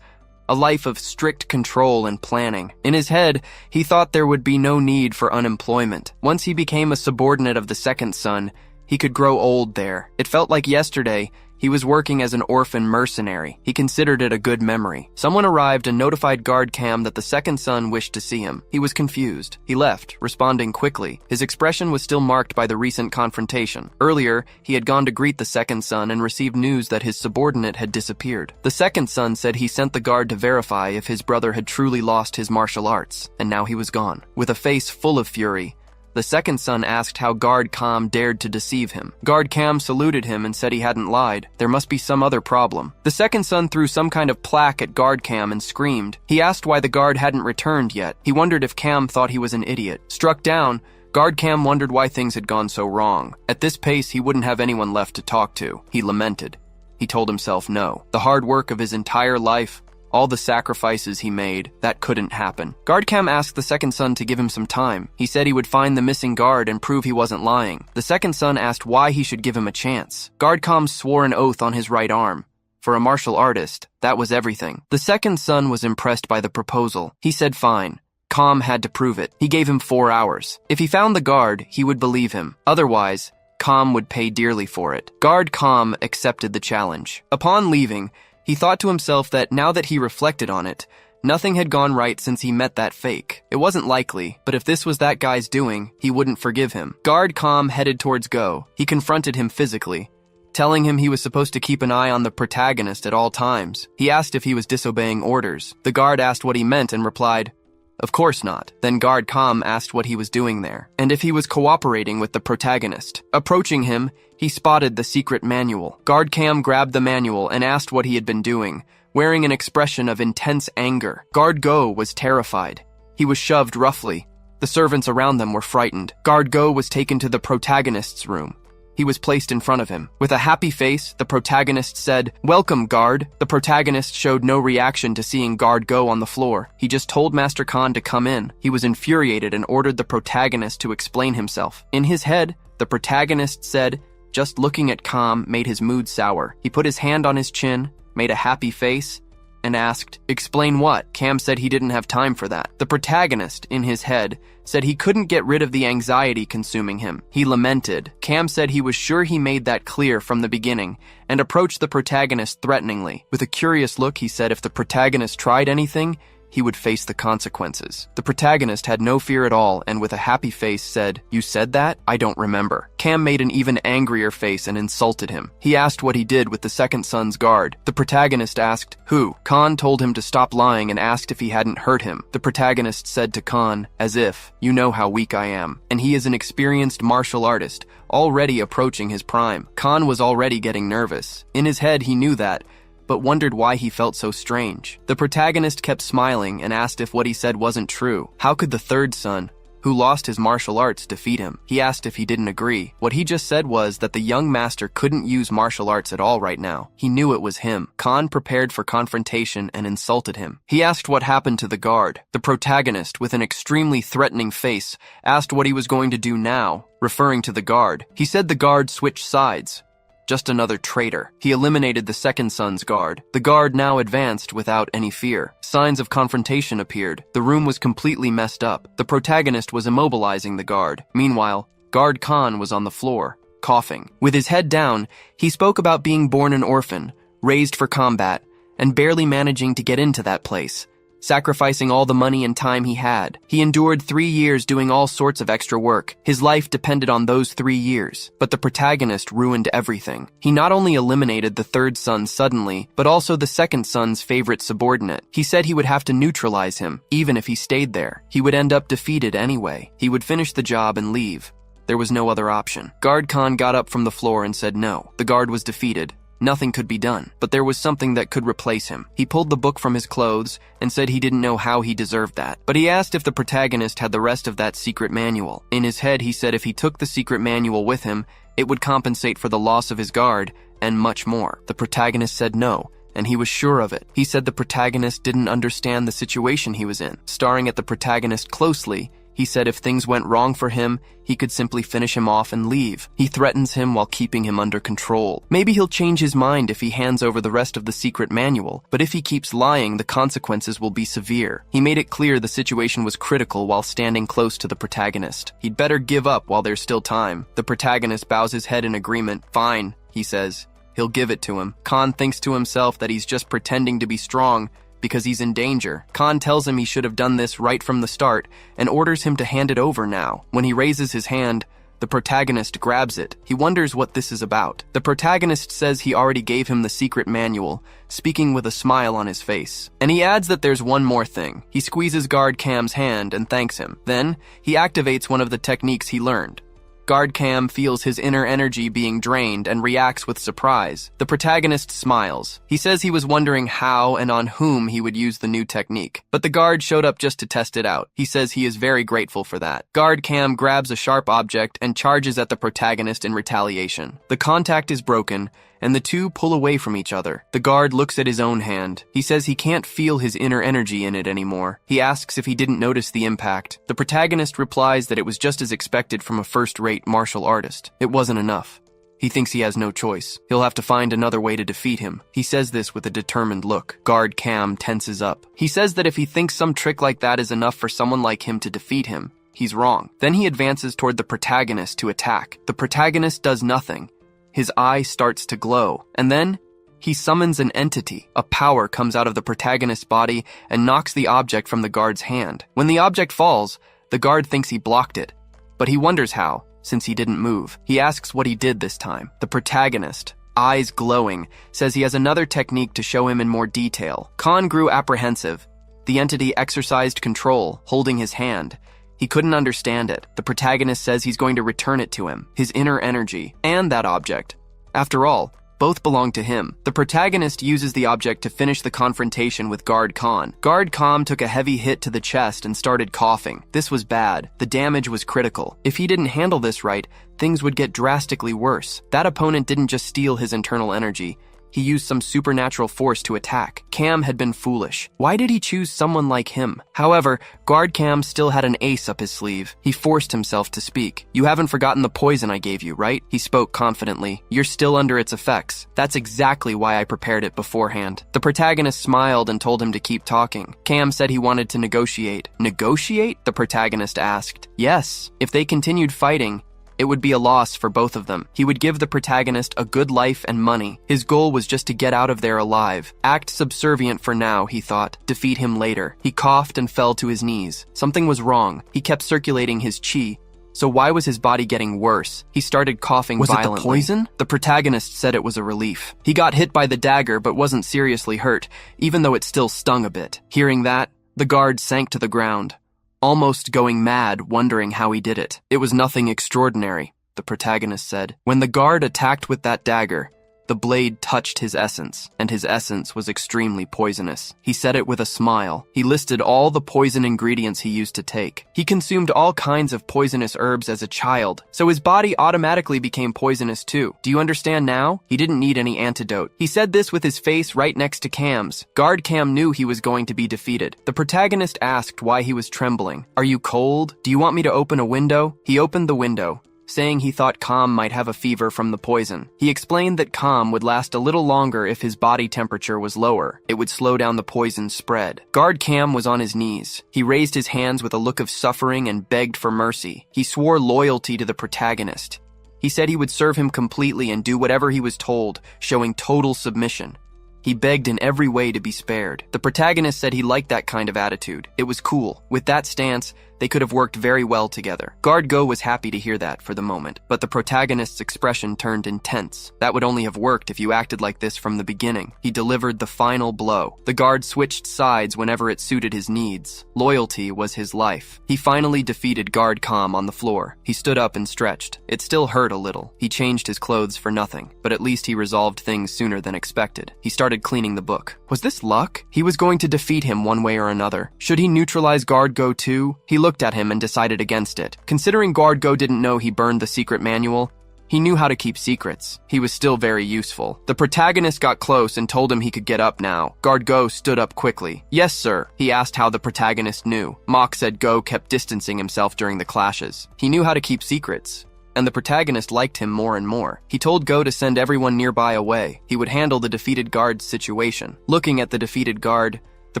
a life of strict control and planning. In his head, he thought there would be no need for unemployment. Once he became a subordinate of the second son, he could grow old there. It felt like yesterday, he was working as an orphan mercenary. He considered it a good memory. Someone arrived and notified Guard Cam that the second son wished to see him. He was confused. He left, responding quickly. His expression was still marked by the recent confrontation. Earlier, he had gone to greet the second son and received news that his subordinate had disappeared. The second son said he sent the guard to verify if his brother had truly lost his martial arts, and now he was gone. With a face full of fury, the second son asked how Guard Cam dared to deceive him. Guard Cam saluted him and said he hadn't lied. There must be some other problem. The second son threw some kind of plaque at Guard Cam and screamed. He asked why the guard hadn't returned yet. He wondered if Cam thought he was an idiot. Struck down, Guard Cam wondered why things had gone so wrong. At this pace, he wouldn't have anyone left to talk to. He lamented. He told himself no. The hard work of his entire life, all the sacrifices he made, that couldn't happen. Guard Cam asked the second son to give him some time. He said he would find the missing guard and prove he wasn't lying. The second son asked why he should give him a chance. Guard Cam swore an oath on his right arm. For a martial artist, that was everything. The second son was impressed by the proposal. He said fine. Cam had to prove it. He gave him 4 hours. If he found the guard, he would believe him. Otherwise, Cam would pay dearly for it. Guard Cam accepted the challenge. Upon leaving, he thought to himself that now that he reflected on it, nothing had gone right since he met that fake. It wasn't likely, but if this was that guy's doing, he wouldn't forgive him. Guard Cam headed towards Go. He confronted him physically, telling him he was supposed to keep an eye on the protagonist at all times. He asked if he was disobeying orders. The guard asked what he meant and replied, "Of course not." Then Guard Cam asked what he was doing there, and if he was cooperating with the protagonist. Approaching him, he spotted the secret manual. Guard Cam grabbed the manual and asked what he had been doing, wearing an expression of intense anger. Guard Go was terrified. He was shoved roughly. The servants around them were frightened. Guard Go was taken to the protagonist's room. He was placed in front of him. With a happy face, the protagonist said, "Welcome, guard." The protagonist showed no reaction to seeing Guard Go on the floor. He just told Master Khan to come in. He was infuriated and ordered the protagonist to explain himself. In his head, the protagonist said, just looking at Cam made his mood sour. He put his hand on his chin, made a happy face, and asked, "Explain what?" Cam said he didn't have time for that. The protagonist, in his head, said he couldn't get rid of the anxiety consuming him. He lamented. Cam said he was sure he made that clear from the beginning, and approached the protagonist threateningly. With a curious look, he said if the protagonist tried anything, he would face the consequences. The protagonist had no fear at all, and with a happy face said, "You said that? I don't remember." Cam made an even angrier face and insulted him. He asked what he did with the second son's guard. The protagonist asked, "Who?" Khan told him to stop lying and asked if he hadn't hurt him. The protagonist said to Khan, as if, "You know how weak I am." And he is an experienced martial artist, already approaching his prime. Khan was already getting nervous. In his head, he knew that, but wondered why he felt so strange. The protagonist kept smiling and asked if what he said wasn't true. How could the third son, who lost his martial arts, defeat him. He asked if he didn't agree. What he just said was that the young master couldn't use martial arts at all right now. He knew it was him. Khan prepared for confrontation and insulted him. He asked what happened to the guard. The protagonist, with an extremely threatening face, asked what he was going to do now, referring to the guard. He said the guard switched sides. Just another traitor. He eliminated the second son's guard. The guard now advanced without any fear. Signs of confrontation appeared. The room was completely messed up. The protagonist was immobilizing the guard. Meanwhile, Guard Khan was on the floor, coughing. With his head down, he spoke about being born an orphan, raised for combat, and barely managing to get into that place, sacrificing all the money and time he had. He endured 3 years doing all sorts of extra work. His life depended on those 3 years. But the protagonist ruined everything. He not only eliminated the third son suddenly, but also the second son's favorite subordinate. He said he would have to neutralize him, even if he stayed there. He would end up defeated anyway. He would finish the job and leave. There was no other option. Guard Khan got up from the floor and said no. The guard was defeated. Nothing could be done, but there was something that could replace him. He pulled the book from his clothes and said he didn't know how he deserved that. But he asked if the protagonist had the rest of that secret manual. In his head, he said if he took the secret manual with him, it would compensate for the loss of his guard and much more. The protagonist said no, and he was sure of it. He said the protagonist didn't understand the situation he was in. Staring at the protagonist closely, he said if things went wrong for him, he could simply finish him off and leave. He threatens him while keeping him under control. Maybe he'll change his mind if he hands over the rest of the secret manual, but if he keeps lying, the consequences will be severe. He made it clear the situation was critical while standing close to the protagonist. He'd better give up while there's still time. The protagonist bows his head in agreement. Fine, he says. He'll give it to him. Khan thinks to himself that he's just pretending to be strong because he's in danger. Khan tells him he should have done this right from the start and orders him to hand it over now. When he raises his hand, the protagonist grabs it. He wonders what this is about. The protagonist says he already gave him the secret manual, speaking with a smile on his face. And he adds that there's one more thing. He squeezes Guard Cam's hand and thanks him. Then, he activates one of the techniques he learned. Guard Cam feels his inner energy being drained and reacts with surprise. The protagonist smiles. He says he was wondering how and on whom he would use the new technique, but the guard showed up just to test it out. He says he is very grateful for that. Guard Cam grabs a sharp object and charges at the protagonist in retaliation. The contact is broken, and the two pull away from each other. The guard looks at his own hand. He says he can't feel his inner energy in it anymore. He asks if he didn't notice the impact. The protagonist replies that it was just as expected from a first-rate martial artist. It wasn't enough. He thinks he has no choice. He'll have to find another way to defeat him. He says this with a determined look. Guard Cam tenses up. He says that if he thinks some trick like that is enough for someone like him to defeat him, he's wrong. Then he advances toward the protagonist to attack. The protagonist does nothing. His eye starts to glow, and then he summons an entity. A power comes out of the protagonist's body and knocks the object from the guard's hand. When the object falls, the guard thinks he blocked it, but he wonders how, since he didn't move. He asks what he did this time. The protagonist, eyes glowing, says he has another technique to show him in more detail. Khan grew apprehensive. The entity exercised control, holding his hand. He couldn't understand it. The protagonist says he's going to return it to him, his inner energy, and that object. After all, both belong to him. The protagonist uses the object to finish the confrontation with Guard Khan. Guard Khan took a heavy hit to the chest and started coughing. This was bad. The damage was critical. If he didn't handle this right, things would get drastically worse. That opponent didn't just steal his internal energy. He used some supernatural force to attack. Cam had been foolish. Why did he choose someone like him? However, Guard Cam still had an ace up his sleeve. He forced himself to speak. "You haven't forgotten the poison I gave you, right?" He spoke confidently. "You're still under its effects. That's exactly why I prepared it beforehand." The protagonist smiled and told him to keep talking. Cam said he wanted to negotiate. Negotiate? The protagonist asked. Yes. If they continued fighting, it would be a loss for both of them. He would give the protagonist a good life and money. His goal was just to get out of there alive. Act subservient for now, he thought. Defeat him later. He coughed and fell to his knees. Something was wrong. He kept circulating his chi. So why was his body getting worse? He started coughing violently. Was it the poison? The protagonist said it was a relief. He got hit by the dagger but wasn't seriously hurt, even though it still stung a bit. Hearing that, the guard sank to the ground, almost going mad, wondering how he did it. It was nothing extraordinary, the protagonist said. When the guard attacked with that dagger, The blade touched his essence, and his essence was extremely poisonous. He said it with a smile. He listed all the poison ingredients he used to take. He consumed all kinds of poisonous herbs as a child, so his body automatically became poisonous too. Do you understand now? He didn't need any antidote. He said this with his face right next to Cam's. Guard Cam knew he was going to be defeated. The protagonist asked why he was trembling. Are you cold? Do you want me to open a window? He opened the window, saying he thought Cam might have a fever from the poison. He explained that Cam would last a little longer if his body temperature was lower. It would slow down the poison's spread. Guard Cam was on his knees. He raised his hands with a look of suffering and begged for mercy. He swore loyalty to the protagonist. He said he would serve him completely and do whatever he was told, showing total submission. He begged in every way to be spared. The protagonist said he liked that kind of attitude. It was cool. With that stance, they could have worked very well together. Guard Go was happy to hear that for the moment, but the protagonist's expression turned intense. That would only have worked if you acted like this from the beginning. He delivered the final blow. The guard switched sides whenever it suited his needs. Loyalty was his life. He finally defeated Guard Cam on the floor. He stood up and stretched. It still hurt a little. He changed his clothes for nothing, but at least he resolved things sooner than expected. He started cleaning the book. Was this luck? He was going to defeat him one way or another. Should he neutralize Guard Go too? He looked at him and decided against it. Considering Guard Go didn't know he burned the secret manual, he knew how to keep secrets. He was still very useful. The protagonist got close and told him he could get up now. Guard Go stood up quickly. Yes, sir. He asked how the protagonist knew. Mock said Go kept distancing himself during the clashes. He knew how to keep secrets, and the protagonist liked him more and more. He told Go to send everyone nearby away. He would handle the defeated guard's situation. Looking at the defeated guard, the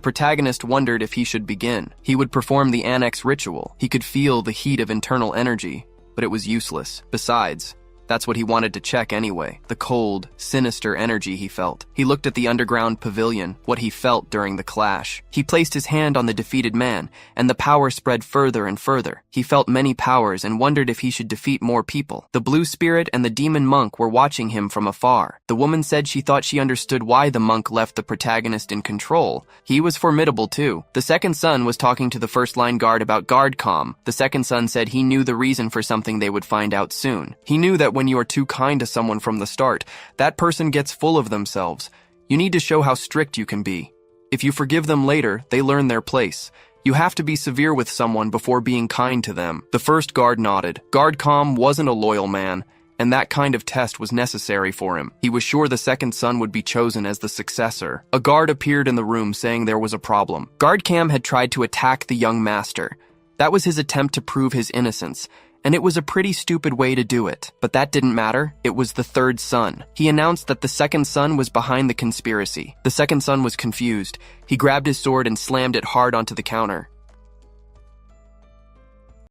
protagonist wondered if he should begin. He would perform the annex ritual. He could feel the heat of internal energy, but it was useless. Besides, that's what he wanted to check anyway. The cold, sinister energy he felt. He looked at the underground pavilion, what he felt during the clash. He placed his hand on the defeated man, and the power spread further and further. He felt many powers and wondered if he should defeat more people. The blue spirit and the demon monk were watching him from afar. The woman said she thought she understood why the monk left the protagonist in control. He was formidable too. The second son was talking to the first line guard about Guard Cam. The second son said he knew the reason for something they would find out soon. He knew that when you are too kind to someone from the start, that person gets full of themselves. You need to show how strict you can be. If you forgive them later, they learn their place. You have to be severe with someone before being kind to them. The first guard nodded. Guard Cam wasn't a loyal man, and that kind of test was necessary for him. He was sure the second son would be chosen as the successor. A guard appeared in the room saying there was a problem. Guard Cam had tried to attack the young master. That was his attempt to prove his innocence, and it was a pretty stupid way to do it. But that didn't matter. It was the third son. He announced that the second son was behind the conspiracy. The second son was confused. He grabbed his sword and slammed it hard onto the counter.